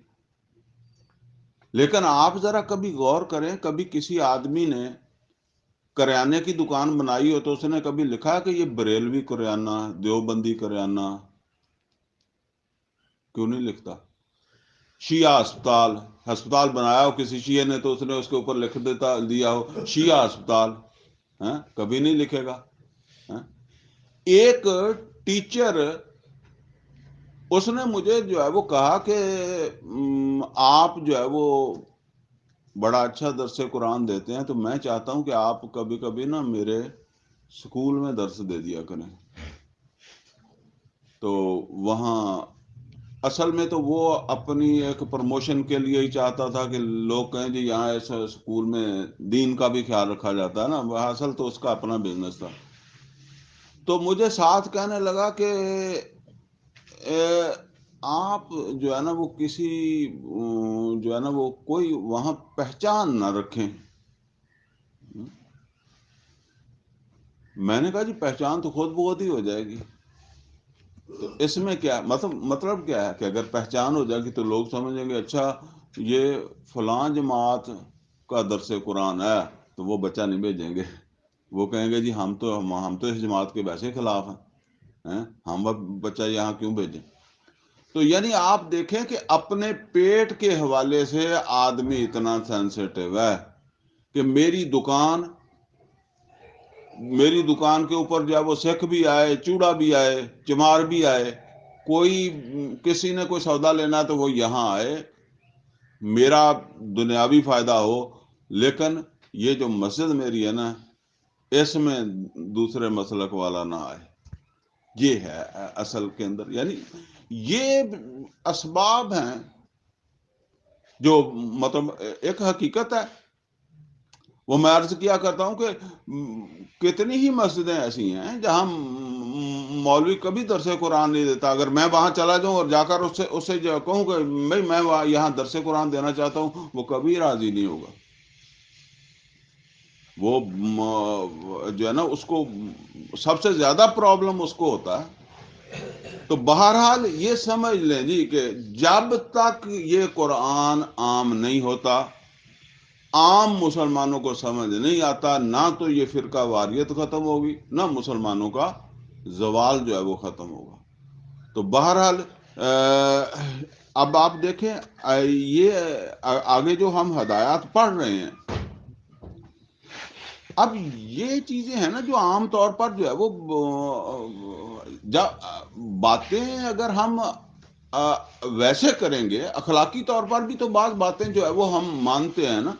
لیکن آپ ذرا کبھی غور کریں، کبھی کسی آدمی نے کریانے کی دکان بنائی ہو تو اس نے کبھی لکھا کہ یہ بریلوی کریانہ، دیوبندی کریانہ؟ کیوں نہیں لکھتا؟ شیعہ ہسپتال بنایا ہو کسی شیعہ نے تو اس نے اس کے اوپر لکھ دیا ہو شیعہ ہسپتال، کبھی نہیں لکھے گا۔ ایک ٹیچر، اس نے مجھے جو ہے وہ کہا کہ آپ جو ہے وہ بڑا اچھا درس قرآن دیتے ہیں، تو میں چاہتا ہوں کہ آپ کبھی کبھی نا میرے سکول میں درس دے دیا کریں۔ تو وہاں اصل میں تو وہ اپنی ایک پروموشن کے لیے ہی چاہتا تھا کہ لوگ کہیں جی یہاں اس سکول میں دین کا بھی خیال رکھا جاتا ہے نا، اصل تو اس کا اپنا بزنس تھا۔ تو مجھے ساتھ کہنے لگا کہ آپ جو ہے نا وہ کسی جو ہے نا وہ کوئی وہاں پہچان نہ رکھیں۔ میں نے کہا جی پہچان تو خود بخود ہی ہو جائے گی، تو اس میں کیا مطلب کیا ہے کہ اگر پہچان ہو جائے گی تو لوگ سمجھیں گے اچھا یہ فلاں جماعت کا درس قرآن ہے، تو وہ بچہ نہیں بھیجیں گے، وہ کہیں گے جی ہم تو اس جماعت کے ویسے خلاف ہیں، ہم بچہ یہاں کیوں بھیجیں؟ تو یعنی آپ دیکھیں کہ اپنے پیٹ کے حوالے سے آدمی اتنا سینسیٹیو ہے کہ میری دکان میری دکان کے اوپر جو ہے وہ سکھ بھی آئے، چوڑا بھی آئے، چمار بھی آئے، کوئی کسی نے کوئی سودا لینا تو وہ یہاں آئے، میرا دنیاوی فائدہ ہو، لیکن یہ جو مسجد میری ہے نا اس میں دوسرے مسلک والا نہ آئے. یہ ہے اصل کے اندر، یعنی یہ اسباب ہیں جو مطلب ایک حقیقت ہے. وہ میں عرض کیا کرتا ہوں کہ کتنی ہی مسجدیں ایسی ہیں جہاں مولوی کبھی درس قرآن نہیں دیتا. اگر میں وہاں چلا جاؤں اور جا کر اس سے جو کہوں کہ بھائی میں یہاں درس قرآن دینا چاہتا ہوں، وہ کبھی راضی نہیں ہوگا. وہ جو ہے نا اس کو سب سے زیادہ پرابلم اس کو ہوتا ہے. تو بہرحال یہ سمجھ لیں جی کہ جب تک یہ قرآن عام نہیں ہوتا، عام مسلمانوں کو سمجھ نہیں آتا، نہ تو یہ فرقہ واریت ختم ہوگی، نہ مسلمانوں کا زوال جو ہے وہ ختم ہوگا. تو بہرحال اب آپ دیکھیں یہ آگے جو ہم ہدایات پڑھ رہے ہیں، اب یہ چیزیں ہیں نا جو عام طور پر جو ہے وہ باتیں اگر ہم ویسے کریں گے، اخلاقی طور پر بھی تو بعض باتیں جو ہے وہ ہم مانتے ہیں نا،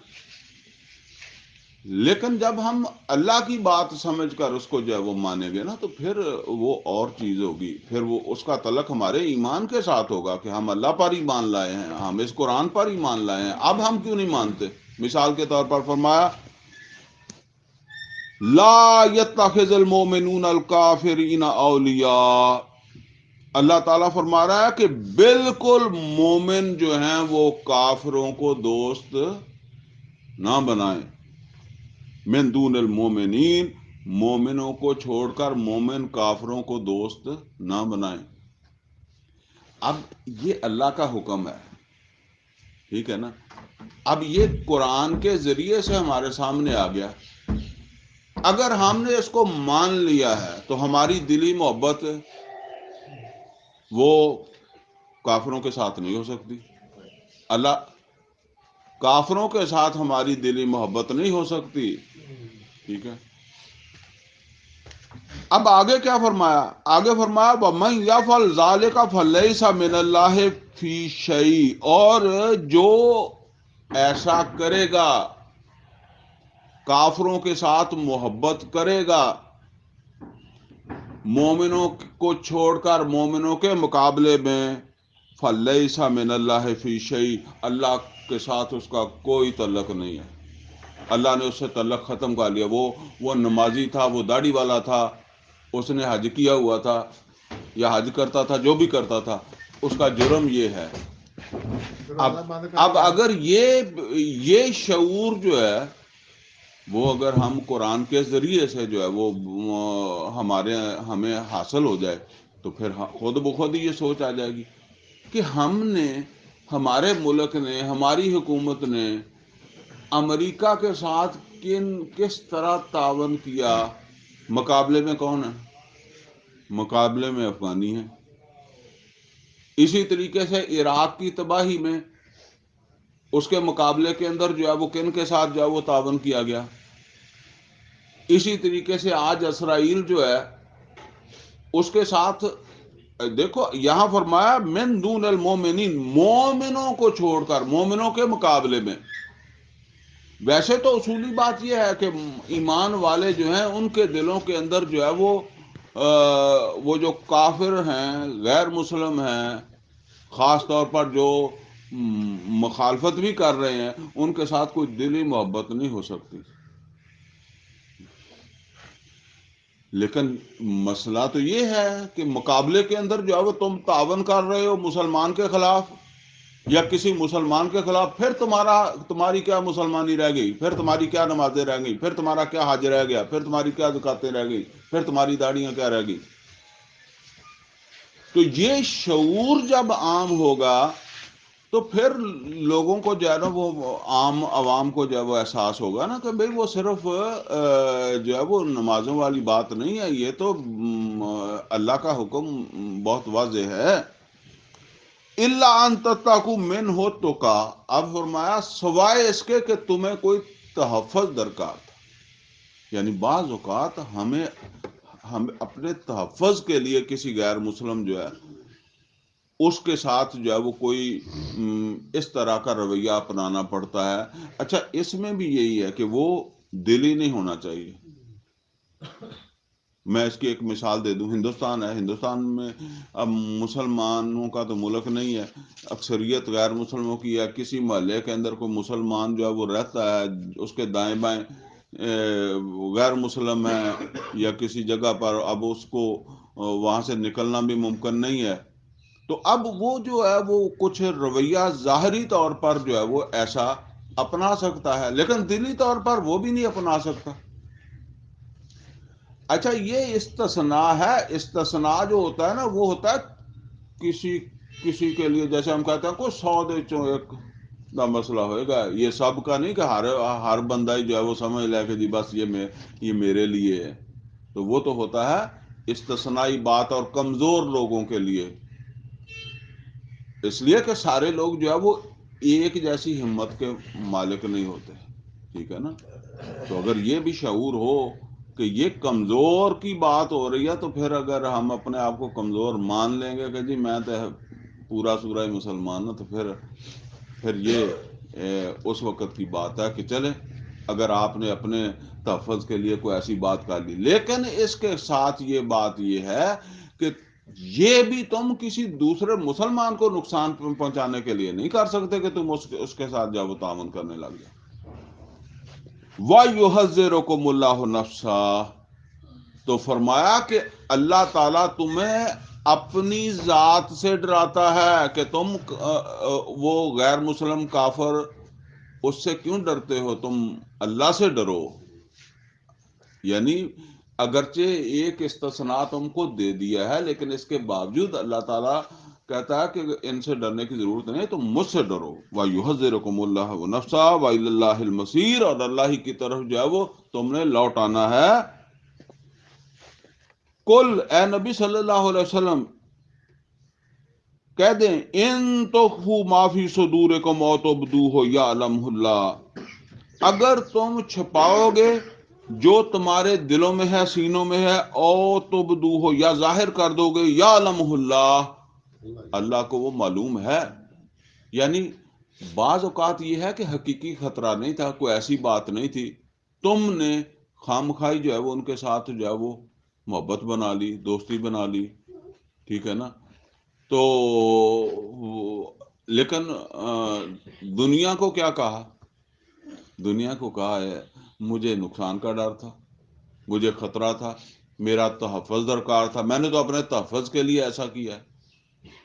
لیکن جب ہم اللہ کی بات سمجھ کر اس کو جو ہے وہ مانیں گے نا تو پھر وہ اور چیز ہوگی. پھر وہ اس کا تعلق ہمارے ایمان کے ساتھ ہوگا کہ ہم اللہ پر ایمان لائے ہیں، ہم اس قرآن پر ایمان لائے ہیں. اب ہم کیوں نہیں مانتے؟ مثال کے طور پر فرمایا لا يتخذ المؤمنون الکافرین اولیاء. اللہ تعالیٰ فرما رہا ہے کہ بالکل مومن جو ہیں وہ کافروں کو دوست نہ بنائیں. من دون المومنین، مومنوں کو چھوڑ کر مومن کافروں کو دوست نہ بنائیں. اب یہ اللہ کا حکم ہے، ٹھیک ہے نا. اب یہ قرآن کے ذریعے سے ہمارے سامنے آ گیا. اگر ہم نے اس کو مان لیا ہے تو ہماری دلی محبت وہ کافروں کے ساتھ نہیں ہو سکتی. اللہ کافروں کے ساتھ ہماری دلی محبت نہیں ہو سکتی، ٹھیک ہے. اب آگے کیا فرمایا؟ آگے فرمایا وَمَن يَفْعَلْ ذَلِكَ فَلَيْسَ مِنَ اللَّهِ فِي شَيْءٍ. اور جو ایسا کرے گا، کافروں کے ساتھ محبت کرے گا، مومنوں کو چھوڑ کر مومنوں کے مقابلے میں، فَلَيْسَ مِنَ اللَّهِ فِي شَيْءٍ، اللہ کے ساتھ اس کا کوئی تعلق نہیں ہے. اللہ نے اس سے تعلق ختم کر لیا. وہ نمازی تھا، وہ داڑھی والا تھا، اس نے حج کیا ہوا تھا یا حج کرتا تھا، جو بھی کرتا تھا، اس کا جرم یہ ہے. اب اگر یہ شعور جو ہے وہ اگر ہم قرآن کے ذریعے سے جو ہے وہ ہمیں حاصل ہو جائے تو پھر خود بخود یہ سوچ آ جائے گی کہ ہم نے، ہمارے ملک نے، ہماری حکومت نے امریکہ کے ساتھ کس طرح تعاون کیا. مقابلے میں کون ہے؟ مقابلے میں افغانی ہیں. اسی طریقے سے عراق کی تباہی میں اس کے مقابلے کے اندر جو ہے وہ کن کے ساتھ جو ہے وہ تعاون کیا گیا. اسی طریقے سے آج اسرائیل جو ہے اس کے ساتھ دیکھو یہاں فرمایا من دون المومنین، مومنوں کو چھوڑ کر، مومنوں کے مقابلے میں. ویسے تو اصولی بات یہ ہے کہ ایمان والے جو ہیں ان کے دلوں کے اندر جو ہے وہ جو کافر ہیں، غیر مسلم ہیں، خاص طور پر جو مخالفت بھی کر رہے ہیں، ان کے ساتھ کوئی دلی محبت نہیں ہو سکتی. لیکن مسئلہ تو یہ ہے کہ مقابلے کے اندر جو ہے وہ تم تعاون کر رہے ہو مسلمان کے خلاف یا کسی مسلمان کے خلاف، پھر تمہاری کیا مسلمانی رہ گئی، پھر تمہاری کیا نمازیں رہ گئی، پھر تمہارا کیا حج رہ گیا، پھر تمہاری کیا زکاتیں رہ گئی، پھر تمہاری داڑیاں کیا رہ گئی. تو یہ شعور جب عام ہوگا تو پھر لوگوں کو جو ہے نا وہ عام عوام کو جو ہے وہ احساس ہوگا نا کہ بھئی وہ صرف جو ہے وہ نمازوں والی بات نہیں ہے، یہ تو اللہ کا حکم بہت واضح ہے. الا ان تتقوا منہ تقا. اب فرمایا سوائے اس کے کہ تمہیں کوئی تحفظ درکار تھا. یعنی بعض اوقات ہم اپنے تحفظ کے لیے کسی غیر مسلم جو ہے اس کے ساتھ جو ہے وہ کوئی اس طرح کا رویہ اپنانا پڑتا ہے. اچھا اس میں بھی یہی ہے کہ وہ دلی نہیں ہونا چاہیے. میں اس کی ایک مثال دے دوں. ہندوستان ہے، ہندوستان میں اب مسلمانوں کا تو ملک نہیں ہے، اکثریت غیر مسلموں کی ہے. کسی محلے کے اندر کوئی مسلمان جو ہے وہ رہتا ہے، اس کے دائیں بائیں غیر مسلم ہے یا کسی جگہ پر، اب اس کو وہاں سے نکلنا بھی ممکن نہیں ہے. تو اب وہ جو ہے وہ کچھ رویہ ظاہری طور پر جو ہے وہ ایسا اپنا سکتا ہے، لیکن دلی طور پر وہ بھی نہیں اپنا سکتا. اچھا یہ استثناء ہے. استثناء جو ہوتا ہے نا وہ ہوتا ہے کسی کے لیے، جیسے ہم کہتے ہیں کوئی 100 دے چوں ایک دا مسئلہ ہوئے گا. یہ سب کا نہیں کہ ہر بندہ ہی جو ہے وہ سمجھ لے کہ جی بس یہ میرے لیے ہے. تو وہ تو ہوتا ہے استثنائی بات اور کمزور لوگوں کے لیے، اس لیے کہ سارے لوگ جو ہے وہ ایک جیسی ہمت کے مالک نہیں ہوتے. ٹھیک ہے نا. تو اگر یہ بھی شعور ہو کہ یہ کمزور کی بات ہو رہی ہے، تو پھر اگر ہم اپنے آپ کو کمزور مان لیں گے کہ جی میں تو پورا سورہ مسلمان ہوں، تو پھر یہ اس وقت کی بات ہے کہ چلے اگر آپ نے اپنے تحفظ کے لیے کوئی ایسی بات کر لی. لیکن اس کے ساتھ یہ بات یہ ہے کہ یہ بھی تم کسی دوسرے مسلمان کو نقصان پہنچانے کے لیے نہیں کر سکتے کہ تم اس کے ساتھ جب تعاون کرنے لگ جاؤ. وَيُحَذِّرُكُمُ اللَّهُ نَفْسَهُ، تو فرمایا کہ اللہ تعالیٰ تمہیں اپنی ذات سے ڈراتا ہے کہ تم وہ غیر مسلم کافر اس سے کیوں ڈرتے ہو، تم اللہ سے ڈرو. یعنی اگرچہ ایک استثناء تم کو دے دیا ہے، لیکن اس کے باوجود اللہ تعالیٰ کہتا ہے کہ ان سے ڈرنے کی ضرورت نہیں، تم مجھ سے ڈرو. وَيُحَذِّرُكُمُ اللَّهُ نَفْسَهُ وَإِلَى اللَّهِ الْمَصِيرُ، اور اللہ ہی کی طرف جو ہے وہ تم نے لوٹ آنا ہے. کل اے نبی صلی اللہ علیہ وسلم کہہ دیں ان تخفوا ما فی صدورکم او تبدوہ یعلمہ اللہ، اگر تم چھپاؤ گے جو تمہارے دلوں میں ہے، سینوں میں ہے، او تبدوہ یا ظاہر کر دو گے، یعلمہ اللہ، اللہ کو وہ معلوم ہے. یعنی بعض اوقات یہ ہے کہ حقیقی خطرہ نہیں تھا، کوئی ایسی بات نہیں تھی، تم نے خامخوائی جو ہے وہ ان کے ساتھ جو ہے وہ محبت بنا لی، دوستی بنا لی. ٹھیک ہے نا. تو لیکن دنیا کو کیا کہا؟ دنیا کو کہا ہے مجھے نقصان کا ڈر تھا، مجھے خطرہ تھا، میرا تحفظ درکار تھا، میں نے تو اپنے تحفظ کے لیے ایسا کیا ہے.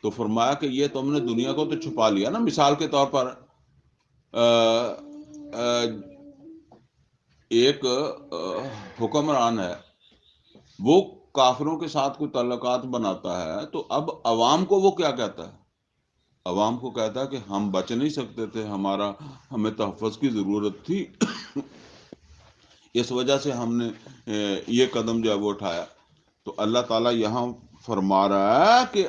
تو فرمایا کہ یہ تم نے دنیا کو تو چھپا لیا نا. مثال کے طور پر ایک حکمران ہے، وہ کافروں کے ساتھ کوئی تعلقات بناتا ہے، تو اب عوام کو وہ کیا کہتا ہے؟ عوام کو کہتا ہے کہ ہم بچ نہیں سکتے تھے، ہمیں تحفظ کی ضرورت تھی، اس وجہ سے ہم نے یہ قدم جو ہے وہ اٹھایا. تو اللہ تعالیٰ یہاں فرما رہا ہے کہ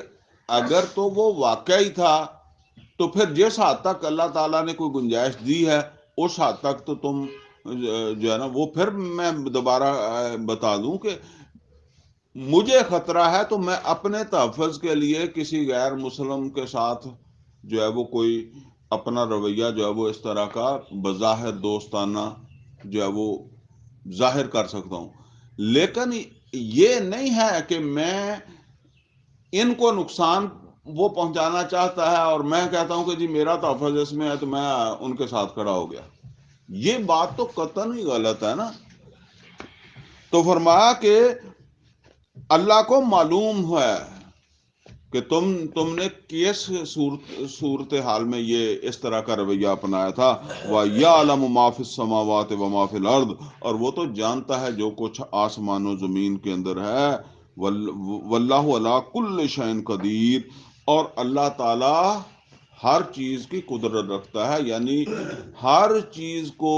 اگر تو وہ واقعی تھا تو پھر جس حد تک اللہ تعالیٰ نے کوئی گنجائش دی ہے اس حد تک تو تم جو ہے نا وہ، پھر میں دوبارہ بتا دوں کہ مجھے خطرہ ہے تو میں اپنے تحفظ کے لیے کسی غیر مسلم کے ساتھ جو ہے وہ کوئی اپنا رویہ جو ہے وہ اس طرح کا بظاہر دوستانہ جو ہے وہ ظاہر کر سکتا ہوں. لیکن یہ نہیں ہے کہ میں ان کو نقصان وہ پہنچانا چاہتا ہے اور میں کہتا ہوں کہ جی میرا تحفظ اس میں ہے تو میں ان کے ساتھ کھڑا ہو گیا. یہ بات تو قطعاً ہی غلط ہے نا. تو فرمایا کہ اللہ کو معلوم ہے کہ تم نے کس صورتحال میں یہ اس طرح کا رویہ اپنایا تھا. وَيَعْلَمُ مَا فِي السَّمَاوَاتِ وَمَا فِي الْأَرْضِ، اور وہ تو جانتا ہے جو کچھ آسمان و زمین کے اندر ہے. وَاللَّهُ عَلَىٰ كُلِّ شَيْءٍ قَدِيرٌ، اور اللہ تعالی ہر چیز کی قدرت رکھتا ہے. یعنی ہر چیز کو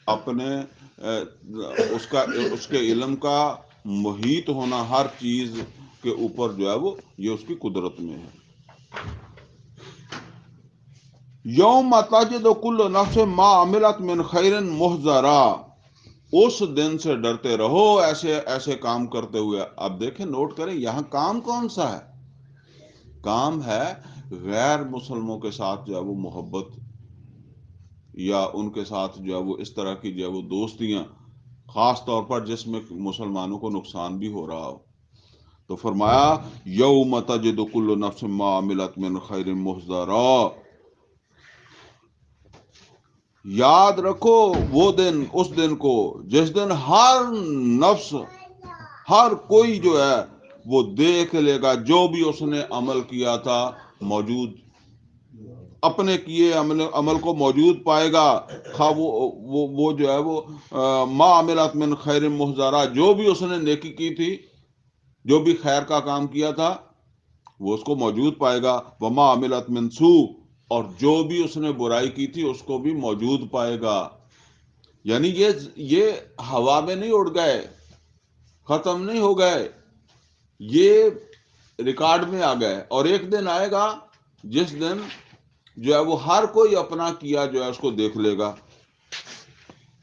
اپنے اس کے علم کا محیط ہونا، ہر چیز کے اوپر جو ہے وہ یہ اس کی قدرت میں ہے. یوم تجد کل نفس ما عملت من خیر محضرا، اس دن سے ڈرتے رہو ایسے ایسے کام کرتے ہوئے. اب دیکھیں، نوٹ کریں یہاں کام کون سا ہے؟ کام ہے غیر مسلموں کے ساتھ جو ہے وہ محبت، یا ان کے ساتھ جو ہے وہ اس طرح کی جو ہے وہ دوستیاں، خاص طور پر جس میں مسلمانوں کو نقصان بھی ہو رہا ہو. تو فرمایا یوم تجد کل نفس ما عملت من خیر محضرا، یاد رکھو وہ دن، اس دن کو جس دن ہر نفس، ہر کوئی جو ہے وہ دیکھ لے گا جو بھی اس نے عمل کیا تھا، موجود اپنے کیے عمل کو موجود پائے گا. خواہ وہ جو ہے وہ ما عملت من خیر محضرا، جو بھی اس نے نیکی کی تھی، جو بھی خیر کا کام کیا تھا وہ اس کو موجود پائے گا. وما عملت من سوء، اور جو بھی اس نے برائی کی تھی اس کو بھی موجود پائے گا. یعنی یہ ہوا میں نہیں اڑ گئے، ختم نہیں ہو گئے، یہ ریکارڈ میں آ گئے. اور ایک دن آئے گا جس دن جو ہے وہ ہر کوئی اپنا کیا جو ہے اس کو دیکھ لے گا.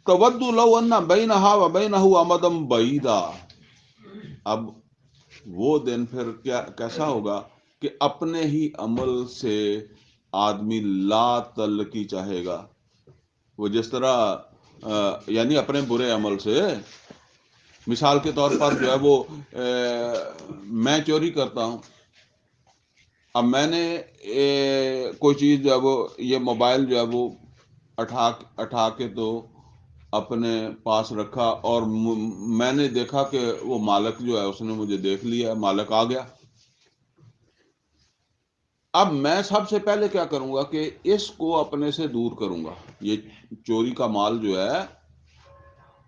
تود لو ان بینہا و بینہ امدا بعیدا، اب وہ دن پھر کیسا ہوگا کہ اپنے ہی عمل سے آدمی لا تعلقی چاہے گا. وہ جس طرح یعنی اپنے برے عمل سے، مثال کے طور پر جو ہے وہ میں چوری کرتا ہوں. اب میں نے کوئی چیز جو ہے وہ، یہ موبائل جو ہے وہ اٹھا کے تو اپنے پاس رکھا، اور میں نے دیکھا کہ وہ مالک جو ہے اس نے مجھے دیکھ لیا، مالک آ گیا. اب میں سب سے پہلے کیا کروں گا کہ اس کو اپنے سے دور کروں گا. یہ چوری کا مال جو ہے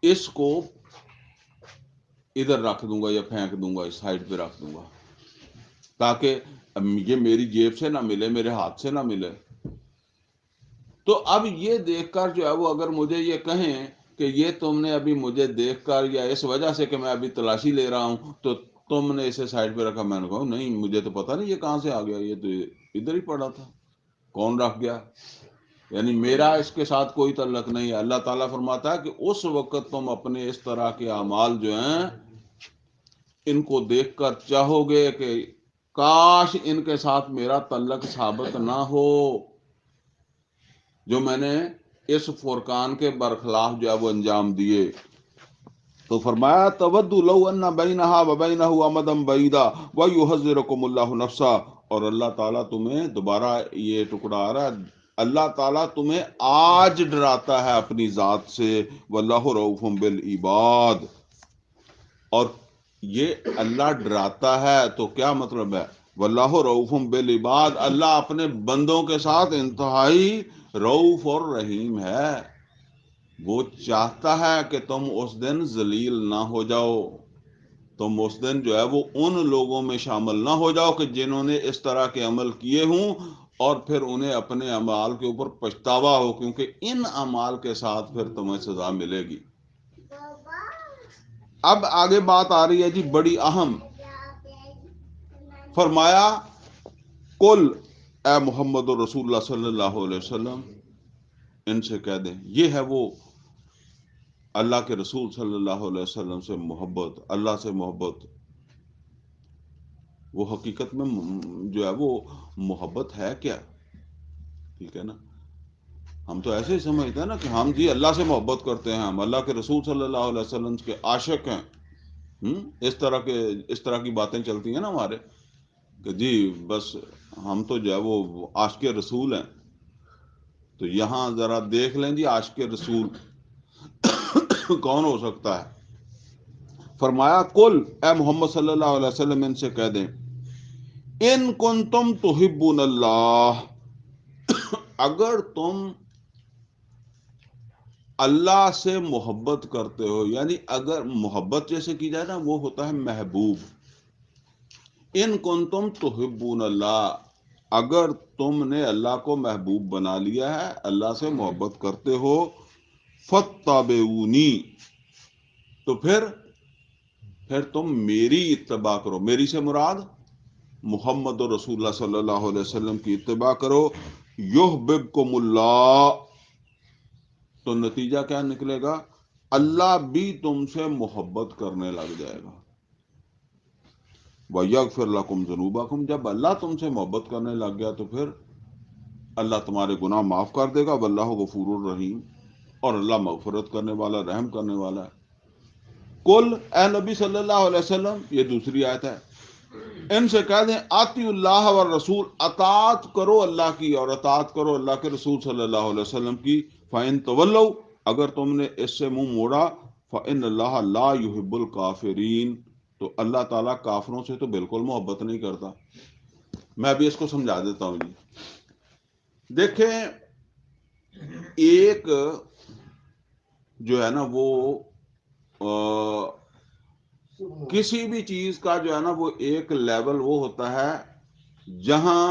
اس کو ادھر رکھ دوں گا یا پھینک دوں گا، اس سائڈ پہ رکھ دوں گا، تاکہ یہ میری جیب سے نہ ملے، میرے ہاتھ سے نہ ملے. تو اب یہ دیکھ کر جو ہے وہ اگر مجھے یہ کہیں کہ یہ تم نے ابھی مجھے دیکھ کر یا اس وجہ سے کہ میں ابھی تلاشی لے رہا ہوں تو تم نے اسے سائڈ پہ رکھا، میں نے کہا نہیں مجھے تو پتہ نہیں یہ کہاں سے آ گیا، یہ تو ادھر ہی پڑا تھا، کون رکھ گیا؟ یعنی میرا اس کے ساتھ کوئی تعلق نہیں ہے. اللہ تعالیٰ فرماتا ہے کہ اس وقت تم اپنے اس طرح کے اعمال جو ہیں ان کو دیکھ کر چاہو گے کہ کاش ان کے ساتھ میرا تعلق ثابت نہ ہو، جو میں نے اس فرقان کے برخلاف جو ہے وہ انجام دیے. تو فرمایا تود لو ان بینہا و بینہ امدا بعیدا ویحذرکم اللہ نفسا، اور اللہ تعالیٰ تمہیں، دوبارہ یہ ٹکڑا آ رہا ہے، اللہ تعالیٰ تمہیں آج ڈراتا ہے اپنی ذات سے. واللہ رؤوف بالعباد، اور یہ اللہ ڈراتا ہے تو کیا مطلب ہے؟ واللہ رؤوف بالعباد، اللہ اپنے بندوں کے ساتھ انتہائی رؤوف اور رحیم ہے. وہ چاہتا ہے کہ تم اس دن ذلیل نہ ہو جاؤ، تم اس دن جو ہے وہ ان لوگوں میں شامل نہ ہو جاؤ کہ جنہوں نے اس طرح کے عمل کیے ہوں اور پھر انہیں اپنے اعمال کے اوپر پچھتاوا ہو، کیونکہ ان اعمال کے ساتھ پھر تمہیں سزا ملے گی. اب آگے بات آ رہی ہے جی بڑی اہم. فرمایا کل، اے محمد رسول اللہ صلی اللہ علیہ وسلم ان سے کہہ دیں، یہ ہے وہ اللہ کے رسول صلی اللہ علیہ وسلم سے محبت، اللہ سے محبت. وہ حقیقت میں جو ہے وہ محبت ہے کیا؟ ٹھیک ہے نا، ہم تو ایسے ہی سمجھتے ہیں نا کہ ہم جی اللہ سے محبت کرتے ہیں، ہم اللہ کے رسول صلی اللہ علیہ وسلم کے عاشق ہیں. اس طرح کی باتیں چلتی ہیں نا ہمارے کہ جی بس ہم تو جو ہے وہ عاشق رسول ہیں. تو یہاں ذرا دیکھ لیں جی عاشق رسول کون ہو سکتا ہے؟ فرمایا کل، اے محمد صلی اللہ علیہ وسلم ان سے کہہ دیں، ان کنتم تحبون اللہ، اگر تم اللہ سے محبت کرتے ہو، یعنی اگر محبت جیسے کی جائے نا وہ ہوتا ہے محبوب. ان کنتم تحبون اللہ، اگر تم نے اللہ کو محبوب بنا لیا ہے، اللہ سے محبت کرتے ہو، فاتبعونی، تو پھر تم میری اتباع کرو. میری سے مراد محمد رسول اللہ صلی اللہ علیہ وسلم کی اتباع کرو. یحببکم اللہ، تو نتیجہ کیا نکلے گا؟ اللہ بھی تم سے محبت کرنے لگ جائے گا. وَيَغْفِرْ لَكُمْ ذُنُوبَكُمْ، جب اللہ تم سے محبت کرنے لگ گیا تو پھر اللہ تمہارے گناہ معاف کر دے گا. واللہ غفور الرحیم، اور اللہ مغفرت کرنے والا، رحم کرنے والا ہے. کل اے نبی صلی اللہ علیہ وسلم، یہ دوسری آیت ہے، ان سے کہہ دیں آتی اللہ و رسول، اطاعت کرو اللہ کی اور اطاعت کرو اللہ کے رسول صلی اللہ علیہ وسلم کی. فَإِن تَوَلَّوْا، اگر تم نے اس سے منہ موڑا، فَإِنَّ اللَّهَ لَا يُحِبُّ الْكَافِرِينَ، تو اللہ تعالیٰ کافروں سے تو بالکل محبت نہیں کرتا. میں ابھی اس کو سمجھا دیتا ہوں. دیکھیں، ایک جو ہے نا وہ کسی بھی چیز کا جو ہے نا وہ ایک لیول وہ ہوتا ہے جہاں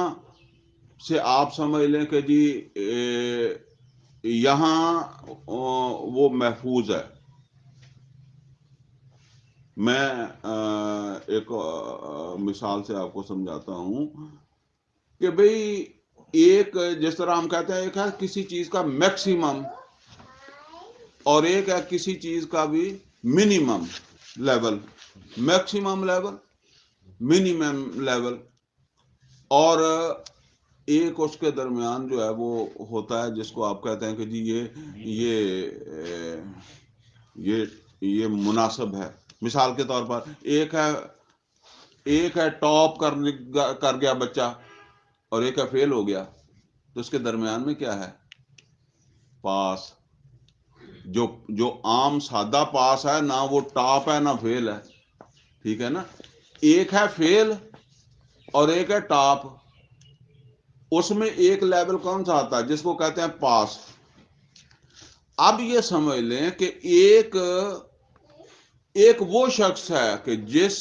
سے آپ سمجھ لیں کہ جی یہاں وہ محفوظ ہے. میں ایک مثال سے آپ کو سمجھاتا ہوں کہ بھئی ایک، جس طرح ہم کہتے ہیں ایک ہے کسی چیز کا میکسیمم اور ایک ہے کسی چیز کا بھی minimum level. Maximum level, minimum level, اور ایک اس کے درمیان جو ہے وہ ہوتا ہے جس کو آپ کہتے ہیں کہ جی یہ مناسب ہے. مثال کے طور پر ایک ہے ٹاپ کر گیا بچہ، اور ایک ہے فیل ہو گیا، تو اس کے درمیان میں کیا ہے؟ پاس. جو عام سادہ پاس ہے، نہ وہ ٹاپ ہے نہ فیل ہے. ٹھیک ہے نا؟ ایک ہے فیل اور ایک ہے ٹاپ. اس میں ایک لیول کون سا آتا ہے؟ جس کو کہتے ہیں پاس. اب یہ سمجھ لیں کہ ایک وہ شخص ہے کہ جس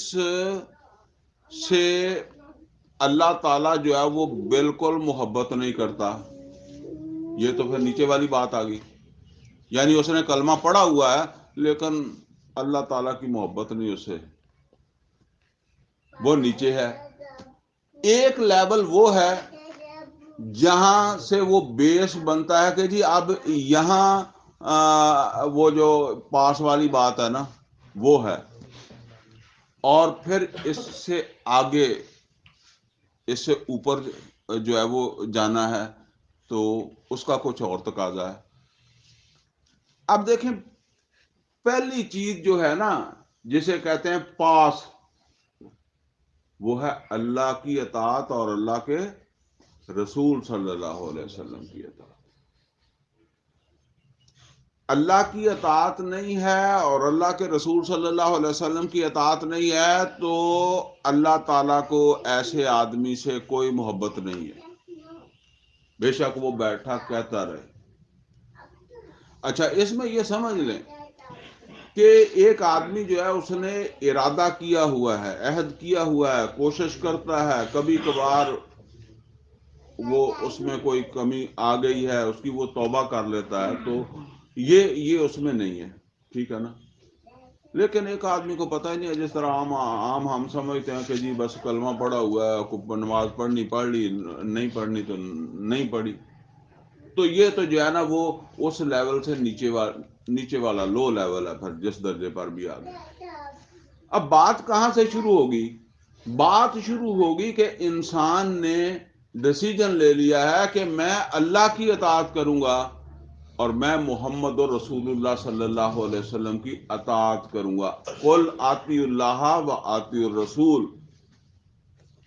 سے اللہ تعالیٰ جو ہے وہ بالکل محبت نہیں کرتا. یہ تو پھر نیچے والی بات آ گئی. یعنی اس نے کلمہ پڑھا ہوا ہے لیکن اللہ تعالیٰ کی محبت نہیں اس سے، وہ نیچے ہے. ایک لیول وہ ہے جہاں سے وہ بیس بنتا ہے کہ جی اب یہاں وہ جو پاس والی بات ہے نا وہ ہے، اور پھر اس سے آگے، اس سے اوپر جو ہے وہ جانا ہے تو اس کا کچھ اور تقاضا ہے. اب دیکھیں، پہلی چیز جو ہے نا جسے کہتے ہیں پاس، وہ ہے اللہ کی اطاعت اور اللہ کے رسول صلی اللہ علیہ وسلم کی اطاعت. اللہ کی اطاعت نہیں ہے اور اللہ کے رسول صلی اللہ علیہ وسلم کی اطاعت نہیں ہے تو اللہ تعالیٰ کو ایسے آدمی سے کوئی محبت نہیں ہے، بے شک وہ بیٹھا کہتا رہے. اچھا، اس میں یہ سمجھ لیں کہ ایک آدمی جو ہے اس نے ارادہ کیا ہوا ہے، عہد کیا ہوا ہے، کوشش کرتا ہے، کبھی کبھار وہ اس میں کوئی کمی آ گئی ہے اس کی، وہ توبہ کر لیتا ہے، تو یہ اس میں نہیں ہے. ٹھیک ہے نا؟ لیکن ایک آدمی کو پتہ ہی نہیں ہے، جس طرح عام ہم سمجھتے ہیں کہ جی بس کلمہ پڑھا ہوا ہے، نماز پڑھنی پڑھ لی، نہیں پڑھنی تو نہیں پڑھی. تو یہ تو جو ہے نا وہ اس لیول سے نیچے والا لو لیول ہے، پھر جس درجے پر بھی آ گیا. اب بات کہاں سے شروع ہوگی؟ بات شروع ہوگی کہ انسان نے ڈیسیجن لے لیا ہے کہ میں اللہ کی اطاعت کروں گا اور میں محمد رسول اللہ صلی اللہ علیہ وسلم کی اطاعت کروں گا. قل آتی اللہ و آتی الرسول،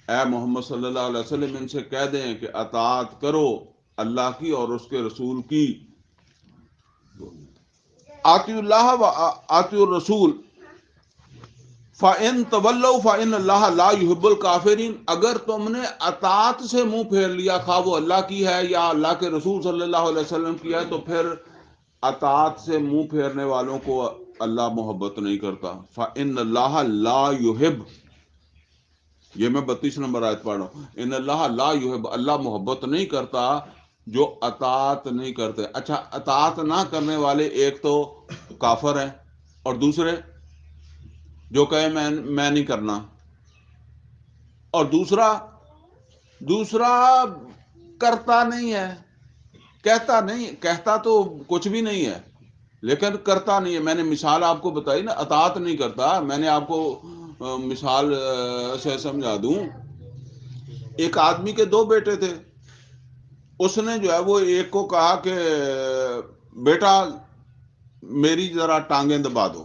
اے محمد صلی اللہ علیہ وسلم ان سے کہہ دیں کہ اطاعت کرو اللہ کی اور اس کے رسول کی. آتی اللہ و آتی الرسول. فَإِن تَوَلَّوْا فَإِنَّ اللَّهَ لَا يُحِبُّ الْكَافِرِينَ، اگر تم نے اطاعت سے منہ پھیر لیا، خواہ وہ اللہ کی ہے یا اللہ کے رسول صلی اللہ علیہ وسلم کی ہے، تو پھر اطاعت سے منہ پھیرنے والوں کو اللہ محبت نہیں کرتا. فَإِنَّ اللَّهَ لَا يُحِبُّ، یہ میں 32 نمبر آیت پڑھ رہا ہوں. ان اللہ لا یحب، اللہ محبت نہیں کرتا جو اطاعت نہیں کرتے. اچھا، اطاعت نہ کرنے والے ایک تو کافر ہیں، اور دوسرے جو کہے میں نہیں کرنا، اور دوسرا کرتا نہیں ہے، کہتا تو کچھ بھی نہیں ہے. لیکن کرتا نہیں ہے. میں نے مثال آپ کو بتائی نا, اطاعت نہیں کرتا. میں نے آپ کو مثال سے سمجھا دوں. ایک آدمی کے 2 بیٹے تھے. اس نے جو ہے وہ ایک کو کہا کہ بیٹا میری ذرا ٹانگیں دبا دو.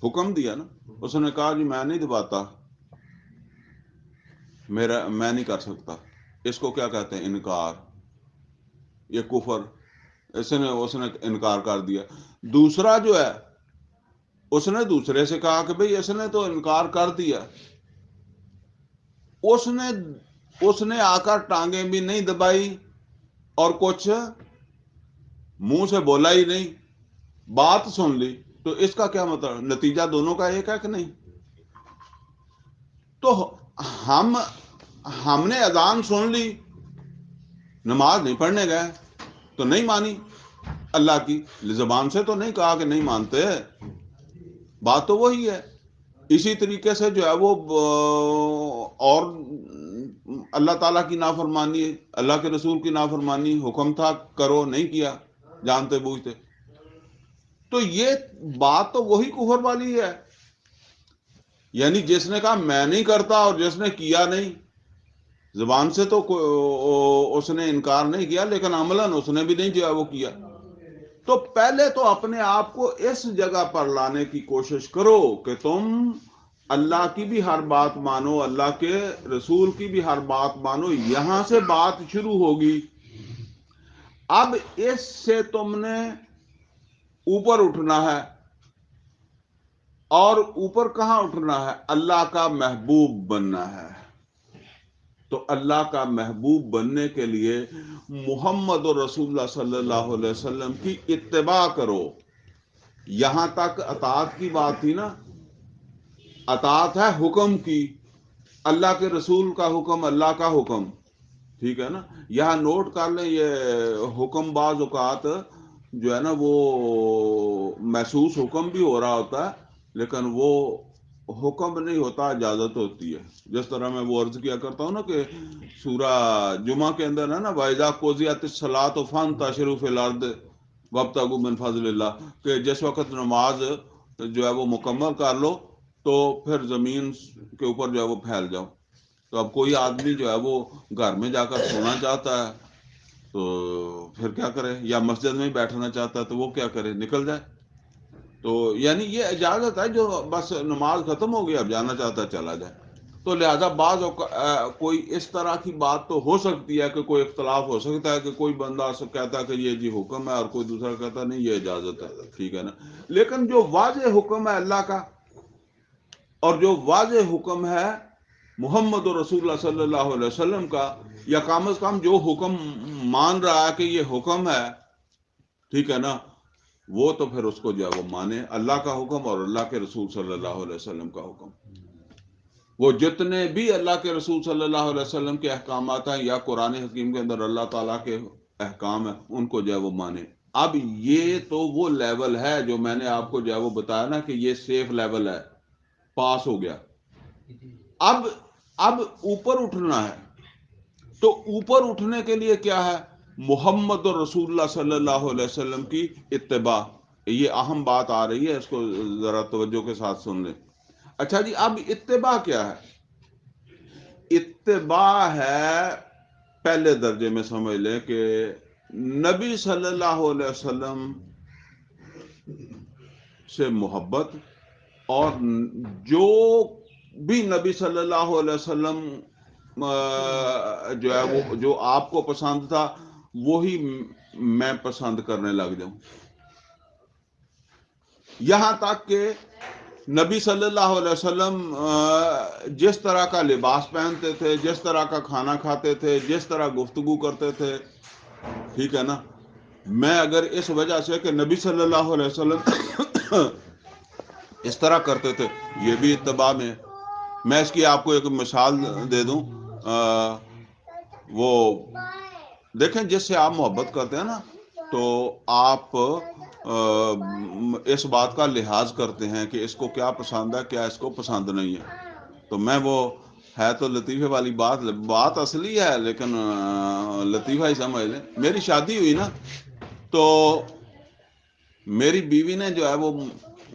حکم دیا نا. اس نے کہا جی میں نہیں دباتا, میں نہیں کر سکتا. اس کو کیا کہتے ہیں؟ انکار. یہ کفر. اس نے انکار کر دیا. دوسرا جو ہے اس نے دوسرے سے کہا کہ بھئی اس نے تو انکار کر دیا. اس نے آ کر ٹانگیں بھی نہیں دبائی اور کچھ منہ سے بولا ہی نہیں, بات سن لی. تو اس کا کیا مطلب؟ نتیجہ دونوں کا ایک ہے کہ نہیں؟ تو ہم نے اذان سن لی, نماز نہیں پڑھنے گئے تو نہیں مانی اللہ کی. زبان سے تو نہیں کہا کہ نہیں مانتے, بات تو وہی ہے. اسی طریقے سے جو ہے وہ اور اللہ تعالیٰ کی نافرمانی, اللہ کے رسول کی نافرمانی, حکم تھا کرو نہیں کیا جانتے بوجھتے. تو یہ بات تو وہی کفر والی ہے. یعنی جس نے کہا میں نہیں کرتا اور جس نے کیا نہیں, زبان سے تو اس نے انکار نہیں کیا لیکن عملاً اس نے بھی نہیں جو ہے وہ کیا. تو پہلے تو اپنے آپ کو اس جگہ پر لانے کی کوشش کرو کہ تم اللہ کی بھی ہر بات مانو, اللہ کے رسول کی بھی ہر بات مانو. یہاں سے بات شروع ہوگی. اب اس سے تم نے اوپر اٹھنا ہے. اور اوپر کہاں اٹھنا ہے؟ اللہ کا محبوب بننا ہے. تو اللہ کا محبوب بننے کے لیے محمد رسول اللہ صلی اللہ علیہ وسلم کی اتباع کرو. یہاں تک اطاعت کی بات تھی نا. اطاعت ہے حکم کی, اللہ کے رسول کا حکم, اللہ کا حکم. ٹھیک ہے نا. یہاں نوٹ کر لیں, یہ حکم بعض اوقات جو ہے نا وہ محسوس حکم بھی ہو رہا ہوتا ہے لیکن وہ حکم نہیں ہوتا, اجازت ہوتی ہے. جس طرح میں وہ عرض کیا کرتا ہوں نا کہ سورہ جمعہ کے اندر ہے نا, وَإِذَا قُضِيَتِ الصَّلَاةُ فَانتَشِرُوا فِي الْأَرْضِ وَابْتَغُوا مِنْ فَضْلِ اللَّهِ, کہ جس وقت نماز جو ہے وہ مکمل کر لو تو پھر زمین کے اوپر جو ہے وہ پھیل جاؤ. تو اب کوئی آدمی جو ہے وہ گھر میں جا کر سونا چاہتا ہے تو پھر کیا کرے؟ یا مسجد میں بیٹھنا چاہتا ہے تو وہ کیا کرے؟ نکل جائے. تو یعنی یہ اجازت ہے, جو بس نماز ختم ہو گئی اب جانا چاہتا ہے چلا جائے. تو لہذا بعض کوئی اس طرح کی بات تو ہو سکتی ہے کہ کوئی اختلاف ہو سکتا ہے کہ کوئی بندہ کہتا ہے کہ یہ جی حکم ہے اور کوئی دوسرا کہتا ہے نہیں یہ اجازت ہے. ٹھیک ہے نا. لیکن جو واضح حکم ہے اللہ کا اور جو واضح حکم ہے محمد رسول اللہ صلی اللہ علیہ وسلم کا, یا کم از کم جو حکم مان رہا ہے کہ یہ حکم ہے, ٹھیک ہے نا, وہ تو پھر اس کو جو ہے وہ مانے. اللہ کا حکم اور اللہ کے رسول صلی اللہ علیہ وسلم کا حکم, وہ جتنے بھی اللہ کے رسول صلی اللہ علیہ وسلم کے احکامات ہیں یا قرآن حکیم کے اندر اللہ تعالیٰ کے احکام ہیں, ان کو جو ہے وہ مانے. اب یہ تو وہ لیول ہے جو میں نے آپ کو جو ہے وہ بتایا نا کہ یہ سیف لیول ہے, پاس ہو گیا. اب اوپر اٹھنا ہے. تو اوپر اٹھنے کے لیے کیا ہے؟ محمد رسول اللہ صلی اللہ علیہ وسلم کی اتباع. یہ اہم بات آ رہی ہے, اس کو ذرا توجہ کے ساتھ سن لیں. اچھا جی, اب اتباع کیا ہے؟ اتباع ہے پہلے درجے میں سمجھ لیں کہ نبی صلی اللہ علیہ وسلم سے محبت, اور جو بھی نبی صلی اللہ علیہ وسلم جو ہے وہ جو آپ کو پسند تھا وہی میں پسند کرنے لگ جاؤں. یہاں تک کہ نبی صلی اللہ علیہ وسلم جس طرح کا لباس پہنتے تھے, جس طرح کا کھانا کھاتے تھے, جس طرح گفتگو کرتے تھے, ٹھیک ہے نا, میں اگر اس وجہ سے کہ نبی صلی اللہ علیہ وسلم اس طرح کرتے تھے, یہ بھی اتباع میں. میں اس کی آپ کو ایک مثال دے دوں. وہ دیکھیں جس سے آپ محبت کرتے ہیں نا تو آپ اس بات کا لحاظ کرتے ہیں کہ اس کو کیا پسند ہے, کیا اس کو پسند نہیں ہے. تو میں وہ ہے تو لطیفے والی بات اصلی ہے لیکن لطیفہ ہی سمجھ لیں. میری شادی ہوئی نا تو میری بیوی نے جو ہے وہ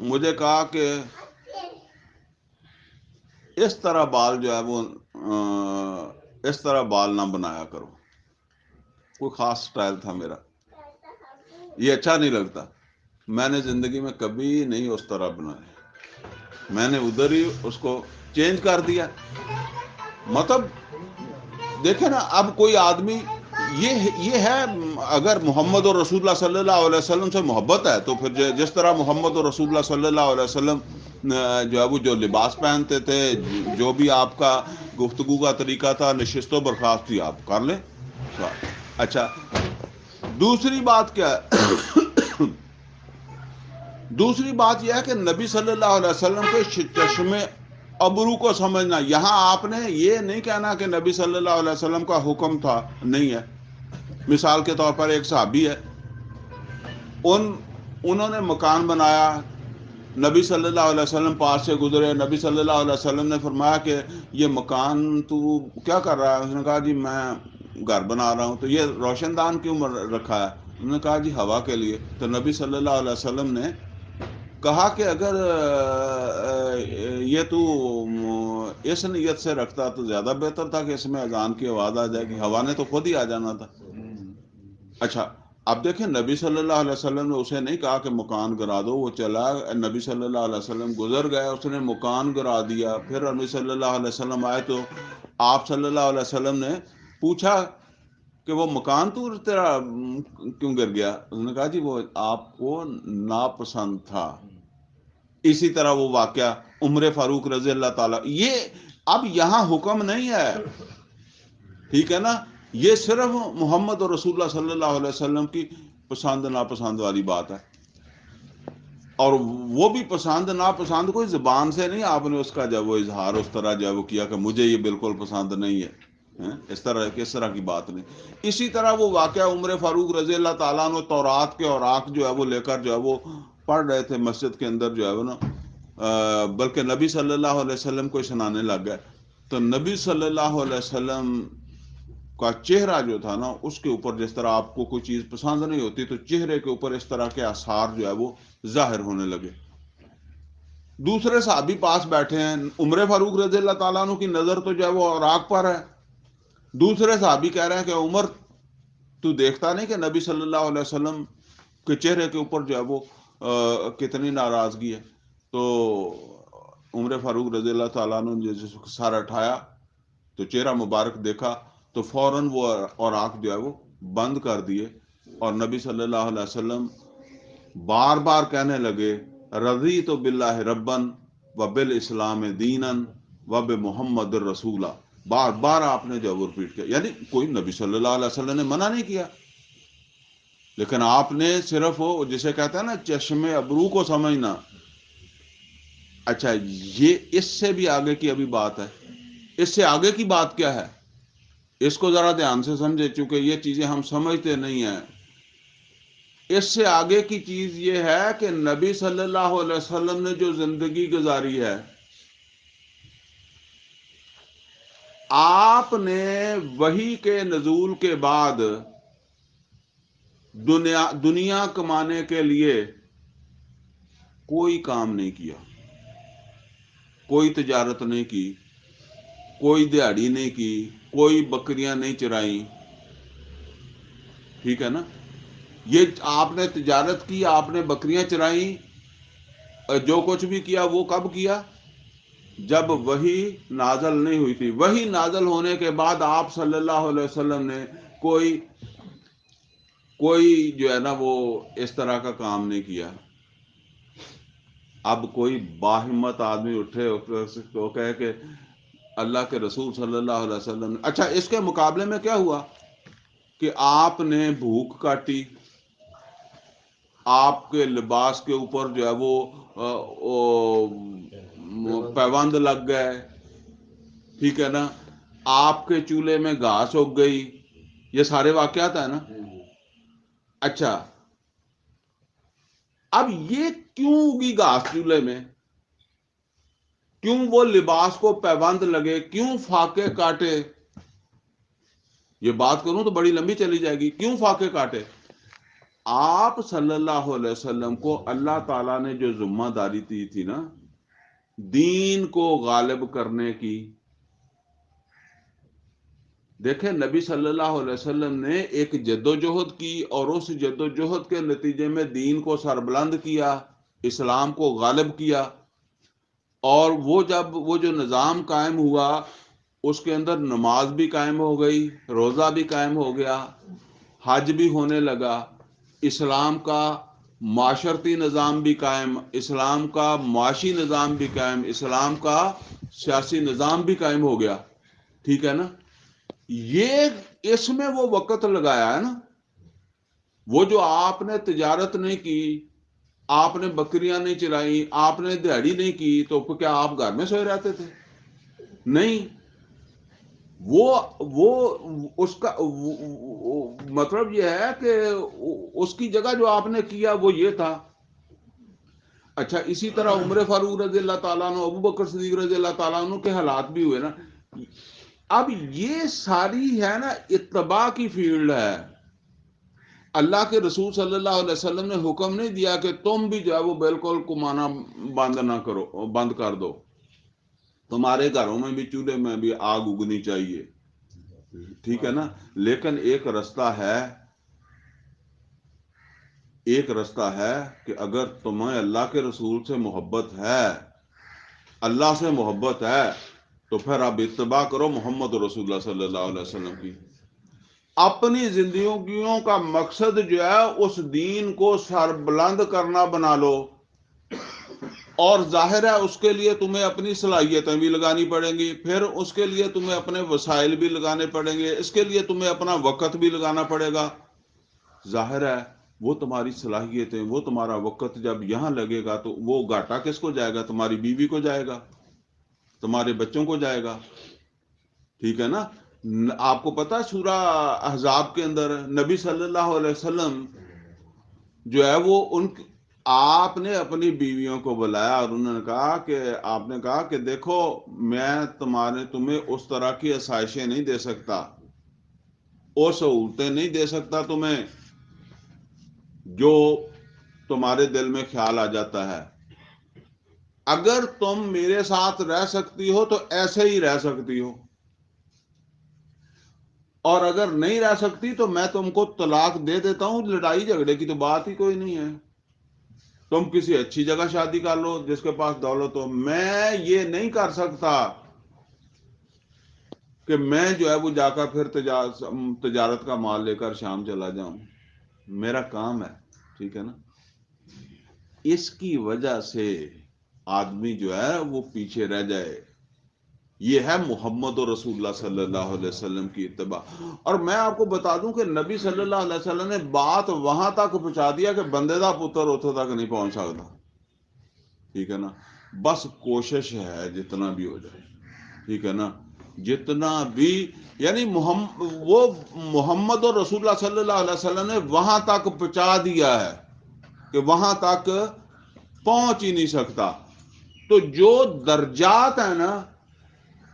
مجھے کہا کہ اس طرح بال جو ہے وہ اس طرح بال نہ بنایا کرو. کوئی خاص سٹائل تھا میرا, یہ اچھا نہیں لگتا. میں نے زندگی میں کبھی نہیں اس طرح بنائے, میں نے ادھر ہی اس کو چینج کر دیا. مطلب دیکھیں نا, اب کوئی آدمی یہ ہے, اگر محمد اور رسول اللہ صلی اللہ علیہ وسلم سے محبت ہے تو پھر جس طرح محمد اور رسول اللہ صلی اللہ علیہ وسلم جو ہے وہ جو لباس پہنتے تھے, جو بھی آپ کا گفتگو کا طریقہ تھا, نشست و برخاست تھی, آپ کر لیں. اچھا, دوسری بات کیا ہے؟ دوسری بات یہ ہے کہ نبی صلی اللہ علیہ وسلم کے چشم ابرو کو سمجھنا. یہاں آپ نے یہ نہیں کہنا کہ نبی صلی اللہ علیہ وسلم کا حکم تھا, نہیں ہے. مثال کے طور پر ایک صحابی ہے, انہوں نے مکان بنایا, نبی صلی اللہ علیہ وسلم پاس سے گزرے, نبی صلی اللہ علیہ وسلم نے فرمایا کہ یہ مکان تو کیا کر رہا ہے؟ اس نے کہا جی میں گھر بنا رہا ہوں. تو یہ روشن دان کیوں رکھا ہے؟ انہوں نے کہا جی ہوا کے لیے. تو نبی صلی اللہ علیہ وسلم نے کہا کہ اگر یہ تو اس نیت سے رکھتا تو زیادہ بہتر تھا کہ اس میں اذان کی آواز آ جائے گی, ہوا نے تو خود ہی آ جانا تھا. اچھا, اب دیکھیں نبی صلی اللہ علیہ وسلم نے اسے نہیں کہا کہ مکان گرا دو, وہ چلا, نبی صلی اللہ علیہ وسلم گزر گئے, اس نے مکان گرا دیا. پھر نبی صلی اللہ علیہ وسلم آئے تو آپ صلی اللہ علیہ وسلم نے پوچھا کہ وہ مکان تو تیرا کیوں گر گیا؟ اس نے کہا جی وہ آپ کو ناپسند تھا. اسی طرح وہ واقعہ عمر فاروق رضی اللہ تعالیٰ, یہ اب یہاں حکم نہیں ہے, ٹھیک ہے نا, یہ صرف محمد اور رسول اللہ صلی اللہ علیہ وسلم کی پسند ناپسند والی بات ہے. اور وہ بھی پسند ناپسند کوئی زبان سے نہیں, آپ نے اس کا جب وہ اظہار اس طرح جب وہ کیا کہ مجھے یہ بالکل پسند نہیں ہے, اس طرح کی بات نہیں. اسی طرح وہ واقعہ عمر فاروق رضی اللہ تعالیٰ عنہ تورات کے اوراق جو ہے وہ لے کر جو ہے وہ پڑھ رہے تھے مسجد کے اندر جو ہے وہ نا, بلکہ نبی صلی اللہ علیہ وسلم کو سنانے لگ گئے. تو نبی صلی اللہ علیہ وسلم کا چہرہ جو تھا نا, اس کے اوپر جس طرح آپ کو کوئی چیز پسند نہیں ہوتی تو چہرے کے اوپر اس طرح کے آثار جو ہے وہ ظاہر ہونے لگے. دوسرے صحابی پاس بیٹھے ہیں, عمر فاروق رضی اللہ تعالیٰ عنہ کی نظر تو جو ہے وہ اوراق پر ہے. دوسرے صحابی کہہ رہے ہیں کہ عمر تو دیکھتا نہیں کہ نبی صلی اللہ علیہ وسلم کے چہرے کے اوپر جو ہے وہ کتنی ناراضگی ہے؟ تو عمر فاروق رضی اللہ تعالیٰ عنہ نے جس سارا اٹھایا تو چہرہ مبارک دیکھا تو فوراً وہ اوراق جو ہے وہ بند کر دیے, اور نبی صلی اللہ علیہ وسلم بار بار کہنے لگے رضیت باللہ ربن و بالاسلام دینن و بمحمد الرسولہ. بار بار آپ نے جو وہ ریپیٹ کیا, یعنی کوئی نبی صلی اللہ علیہ وسلم نے منع نہیں کیا, لیکن آپ نے صرف وہ جسے کہتے ہیں نا چشم ابرو کو سمجھنا. اچھا, یہ اس سے بھی آگے کی ابھی بات ہے. اس سے آگے کی بات کیا ہے, اس کو ذرا دھیان سے سمجھے, چونکہ یہ چیزیں ہم سمجھتے نہیں ہیں. اس سے آگے کی چیز یہ ہے کہ نبی صلی اللہ علیہ وسلم نے جو زندگی گزاری ہے, آپ نے وحی کے نزول کے بعد دنیا کمانے کے لیے کوئی کام نہیں کیا, کوئی تجارت نہیں کی, کوئی دیہڑی نہیں کی, کوئی بکریاں نہیں چرائیں, ٹھیک ہے نا. یہ آپ نے تجارت کی, آپ نے بکریاں چرائیں, جو کچھ بھی کیا وہ کب کیا؟ جب وحی نازل نہیں ہوئی تھی. وحی نازل ہونے کے بعد آپ صلی اللہ علیہ وسلم نے کوئی جو ہے نا وہ اس طرح کا کام نہیں کیا. اب کوئی باہمت آدمی اٹھے تو کہے کہ اللہ کے رسول صلی اللہ علیہ وسلم نے, اچھا اس کے مقابلے میں کیا ہوا کہ آپ نے بھوک کاٹی, آپ کے لباس کے اوپر جو ہے وہ پیوند لگ گئے, ٹھیک ہے نا, آپ کے چولہے میں گھاس اگ گئی, یہ سارے واقعات ہیں نا. اچھا, اب یہ کیوں اگی گھاس چولہے میں, کیوں وہ لباس کو پیوند لگے, کیوں فاقے کاٹے؟ یہ بات کروں تو بڑی لمبی چلی جائے گی. کیوں فاقے کاٹے؟ آپ صلی اللہ علیہ وسلم کو اللہ تعالیٰ نے جو ذمہ داری دی تھی نا دین کو غالب کرنے کی، دیکھیں نبی صلی اللہ علیہ وسلم نے ایک جدوجہد کی اور اس جدوجہد کے نتیجے میں دین کو سربلند کیا، اسلام کو غالب کیا، اور وہ جب وہ جو نظام قائم ہوا اس کے اندر نماز بھی قائم ہو گئی، روزہ بھی قائم ہو گیا، حج بھی ہونے لگا، اسلام کا معاشرتی نظام بھی قائم، اسلام کا معاشی نظام بھی قائم، اسلام کا سیاسی نظام بھی قائم ہو گیا، ٹھیک ہے نا؟ یہ اس میں وہ وقت لگایا ہے نا، وہ جو آپ نے تجارت نہیں کی، آپ نے بکریاں نہیں چلائی، آپ نے دہاڑی نہیں کی، تو کیا آپ گھر میں سوئے رہتے تھے؟ نہیں، وہ اس کا مطلب یہ ہے کہ اس کی جگہ جو آپ نے کیا وہ یہ تھا۔ اچھا، اسی طرح عمر فاروق رضی اللہ تعالیٰ عنہ، ابو بکر صدیق رضی اللہ تعالیٰ عنہ کے حالات بھی ہوئے نا۔ اب یہ ساری ہے نا اتباع کی فیلڈ ہے۔ اللہ کے رسول صلی اللہ علیہ وسلم نے حکم نہیں دیا کہ تم بھی جو ہے وہ بالکل کمانا بند نہ کرو، بند کر دو، تمہارے گھروں میں بھی چولہے میں بھی آگ اگنی چاہیے، ٹھیک ہے نا؟ لیکن ایک رستہ ہے کہ اگر تمہیں اللہ کے رسول سے محبت ہے، اللہ سے محبت ہے، تو پھر آپ اتباع کرو محمد رسول اللہ صلی اللہ علیہ وسلم کی۔ اپنی زندگیوں کا مقصد جو ہے اس دین کو سربلند کرنا بنا لو، اور ظاہر ہے اس کے لیے تمہیں اپنی صلاحیتیں بھی لگانی پڑیں گی، پھر اس کے لیے تمہیں اپنے وسائل بھی لگانے پڑیں گے، اس کے لیے تمہیں اپنا وقت بھی لگانا پڑے گا۔ ظاہر ہے وہ تمہاری صلاحیتیں، وہ تمہارا وقت جب یہاں لگے گا تو وہ گھاٹا کس کو جائے گا؟ تمہاری بیوی کو جائے گا، تمہارے بچوں کو جائے گا، ٹھیک ہے نا؟ آپ کو پتا سورہ احزاب کے اندر نبی صلی اللہ علیہ وسلم جو ہے وہ آپ نے اپنی بیویوں کو بلایا اور انہوں نے کہا کہ آپ نے کہا کہ دیکھو میں تمہیں اس طرح کی آسائشیں نہیں دے سکتا، وہ سہولتیں نہیں دے سکتا تمہیں جو تمہارے دل میں خیال آ جاتا ہے۔ اگر تم میرے ساتھ رہ سکتی ہو تو ایسے ہی رہ سکتی ہو، اور اگر نہیں رہ سکتی تو میں تم کو طلاق دے دیتا ہوں، لڑائی جھگڑے کی تو بات ہی کوئی نہیں ہے، تم کسی اچھی جگہ شادی کر لو جس کے پاس دولت ہو۔ میں یہ نہیں کر سکتا کہ میں جو ہے وہ جا کر پھر تجارت کا مال لے کر شام چلا جاؤں، میرا کام ہے، ٹھیک ہے نا؟ اس کی وجہ سے آدمی جو ہے وہ پیچھے رہ جائے۔ یہ ہے محمد رسول اللہ صلی اللہ علیہ وسلم کی اتباع۔ اور میں آپ کو بتا دوں کہ نبی صلی اللہ علیہ وسلم نے بات وہاں تک پہنچا دیا کہ بندے دا پتر اتوں تک نہیں پہنچ سکتا، ٹھیک ہے نا؟ بس کوشش ہے جتنا بھی ہو جائے، ٹھیک ہے نا؟ جتنا بھی، یعنی وہ محمد اور رسول اللہ صلی اللہ علیہ وسلم نے وہاں تک پہنچا دیا ہے کہ وہاں تک پہنچ ہی نہیں سکتا۔ تو جو درجات ہیں نا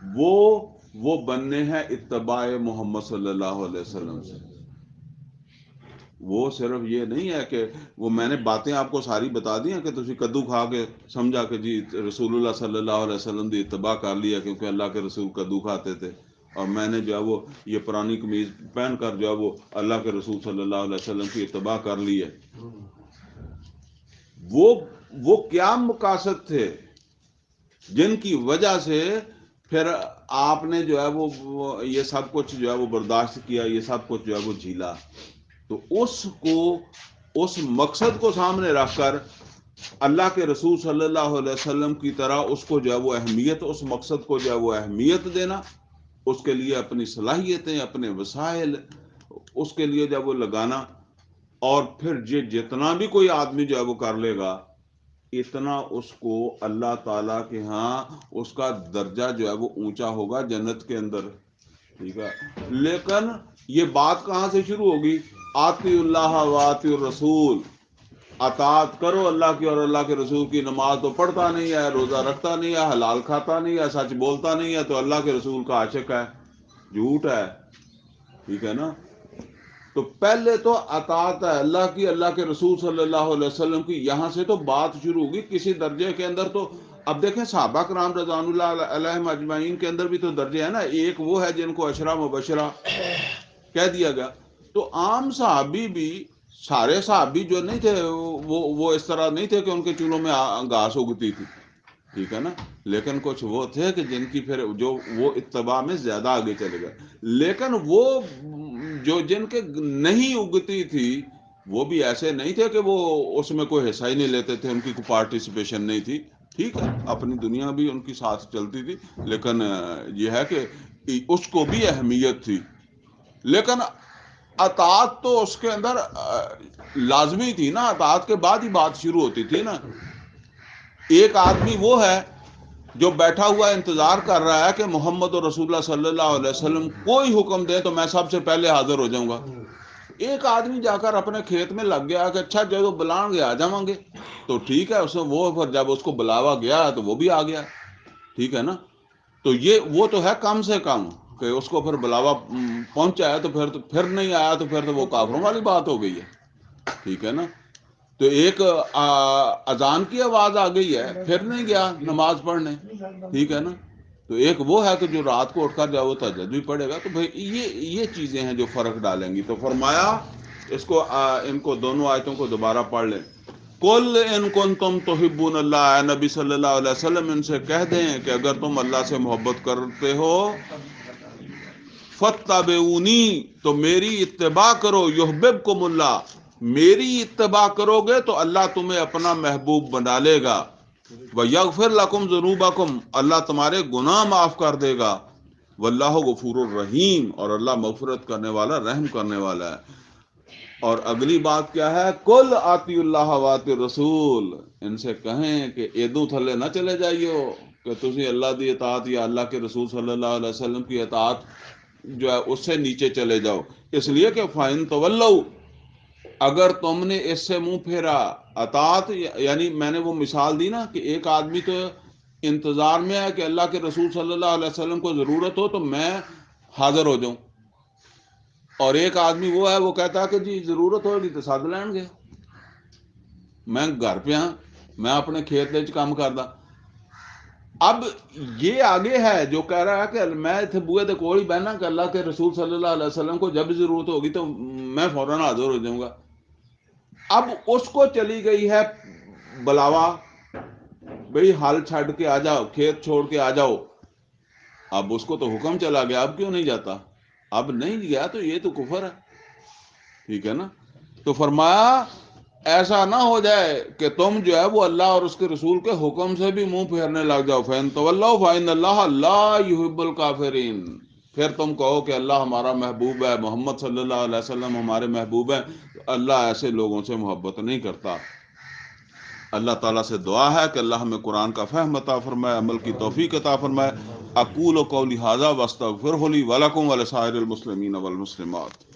وہ بننے ہیں اتباع محمد صلی اللہ علیہ وسلم سے۔ وہ صرف یہ نہیں ہے کہ وہ میں نے باتیں آپ کو ساری بتا دی ہیں کہ تسی کدو کھا کے سمجھا کہ جی رسول اللہ صلی اللہ علیہ وسلم دی اتباع کر لیا کیونکہ اللہ کے رسول کدو کھاتے تھے، اور میں نے جو ہے وہ یہ پرانی قمیض پہن کر جو ہے وہ اللہ کے رسول صلی اللہ علیہ وسلم کی اتباع کر لی ہے۔ وہ کیا مقاصد تھے جن کی وجہ سے پھر آپ نے جو ہے وہ یہ سب کچھ جو ہے وہ برداشت کیا، یہ سب کچھ جو ہے وہ جھیلا؟ تو اس مقصد کو سامنے رکھ کر اللہ کے رسول صلی اللہ علیہ وسلم کی طرح اس کو جو ہے وہ اہمیت، اس مقصد کو جو ہے وہ اہمیت دینا، اس کے لیے اپنی صلاحیتیں، اپنے وسائل اس کے لیے جو ہے وہ لگانا، اور پھر جتنا بھی کوئی آدمی جو ہے وہ کر لے گا اتنا اس کو اللہ تعالیٰ کے ہاں اس کا درجہ جو ہے وہ اونچا ہوگا جنت کے اندر، ٹھیک ہے؟ لیکن یہ بات کہاں سے شروع ہوگی؟ آتی اللہ و آتی الرسول، اطاعت کرو اللہ کی اور اللہ کے رسول کی۔ نماز تو پڑھتا نہیں ہے، روزہ رکھتا نہیں ہے، حلال کھاتا نہیں ہے، سچ بولتا نہیں ہے، تو اللہ کے رسول کا عاشق ہے، جھوٹ ہے، ٹھیک ہے نا؟ تو پہلے تو اطاعت ہے اللہ کی، اللہ کے رسول صلی اللہ علیہ وسلم کی، یہاں سے تو بات شروع ہوگی کسی درجے کے اندر. تو اب دیکھیں صحابہ کرام رضوان اللہ علیہم اجمعین کے اندر بھی تو درجے ہیں نا. ایک وہ ہے جن کو عشرہ مبشرہ کہہ دیا گیا، تو عام صحابی بھی، سارے صحابی جو نہیں تھے وہ اس طرح نہیں تھے کہ ان کے چولوں میں گھاس اگتی تھی، ٹھیک ہے نا. لیکن کچھ وہ تھے کہ جن کی پھر جو وہ اتباع میں زیادہ آگے چلے گئے. لیکن وہ جو جن کے نہیں اگتی تھی وہ بھی ایسے نہیں تھے کہ وہ اس میں کوئی حصہ ہی نہیں لیتے تھے، ان کی کوئی پارٹیسپیشن نہیں تھی. ٹھیک ہے، اپنی دنیا بھی ان کی ساتھ چلتی تھی، لیکن یہ ہے کہ اس کو بھی اہمیت تھی. لیکن اطاعت تو اس کے اندر لازمی تھی نا، اطاعت کے بعد ہی بات شروع ہوتی تھی نا. ایک آدمی وہ ہے جو بیٹھا ہوا انتظار کر رہا ہے کہ محمد رسول اللہ صلی اللہ علیہ وسلم کوئی حکم دے تو میں سب سے پہلے حاضر ہو جاؤں گا. ایک آدمی جا کر اپنے کھیت میں لگ گیا کہ اچھا جب بلائیں گے آ جاؤں گے، تو ٹھیک ہے، اس میں وہ جب اس کو بلاوا گیا تو وہ بھی آ گیا، ٹھیک ہے نا. تو یہ وہ تو ہے کم سے کم کہ اس کو پھر بلاوا پہنچایا، تو پھر نہیں آیا تو پھر تو وہ کافروں والی بات ہو گئی ہے، ٹھیک ہے نا. تو ایک اذان کی آواز آ گئی ہے، پھر نہیں گیا نماز پڑھنے، ٹھیک ہے نا. تو ایک وہ ہے کہ جو رات کو اٹھ کر جائے وہ تہجد بھی پڑھے گا. تو بھائی یہ چیزیں ہیں جو فرق ڈالیں گی. تو فرمایا اس کو ان کو دونوں آیتوں کو دوبارہ پڑھ لیں. قل ان کنتم تحبون اللہ، اے نبی صلی اللہ علیہ وسلم ان سے کہہ دیں کہ اگر تم اللہ سے محبت کرتے ہو، فاتبعونی، تو میری اتباع کرو، یحببکم اللہ، میری اتباع کرو گے تو اللہ تمہیں اپنا محبوب بنا لے گا. وَيَغْفِرْ لَكُمْ ذُنُوبَكُمْ، اللہ تمہارے گناہ معاف کر دے گا. واللہ غفور الرحیم، اور اللہ مغفرت کرنے والا، رحم کرنے والا ہے. اور اگلی بات کیا ہے؟ کل آتی اللہ واتی رسول، ان سے کہیں کہ ایدوں تھلے نہ چلے جائیو کہ تسی اللہ دی اطاعت یا اللہ کے رسول صلی اللہ علیہ وسلم کی اطاعت جو ہے اس سے نیچے چلے جاؤ. اس لیے کہ فَإِن تَوَلَّوْا، اگر تم نے اس سے منہ پھیرا، اطاعت یعنی میں نے وہ مثال دی نا کہ ایک آدمی تو انتظار میں ہے کہ اللہ کے رسول صلی اللہ علیہ وسلم کو ضرورت ہو تو میں حاضر ہو جاؤں، اور ایک آدمی وہ ہے وہ کہتا ہے کہ جی ضرورت ہوگی تو سد لین گے، میں گھر پہ ہاں، میں اپنے کھیت وچ کام کردا. اب یہ آگے ہے جو کہہ رہا ہے کہ میں اتنے بوئے دے کول ہی بہنا کہ اللہ کے رسول صلی اللہ علیہ وسلم کو جب ضرورت ہوگی تو میں فوراً حاضر ہو جاؤں گا. اب اس کو چلی گئی ہے بلاوا، بھئی حل چھڈ کے آ جاؤ، کھیت چھوڑ کے آ جاؤ. اب اس کو تو حکم چلا گیا، اب کیوں نہیں جاتا؟ اب نہیں گیا تو یہ تو کفر ہے، ٹھیک ہے نا. تو فرمایا ایسا نہ ہو جائے کہ تم جو ہے وہ اللہ اور اس کے رسول کے حکم سے بھی منہ پھیرنے لگ جاؤ. فَإِن تَوَلَّوْا فَإِنَّ اللَّهَ لَا يُحِبُّ الْكَافِرِينَ، پھر تم کہو کہ اللہ ہمارا محبوب ہے، محمد صلی اللہ علیہ وسلم ہمارے محبوب ہیں، اللہ ایسے لوگوں سے محبت نہیں کرتا. اللہ تعالیٰ سے دعا ہے کہ اللہ ہمیں قرآن کا فہم عطا فرمائے، عمل کی توفیق عطا فرمائے. اقول قولی ھذا واستغفرہ لی ولکم ولسائر المسلمین والمسلمات.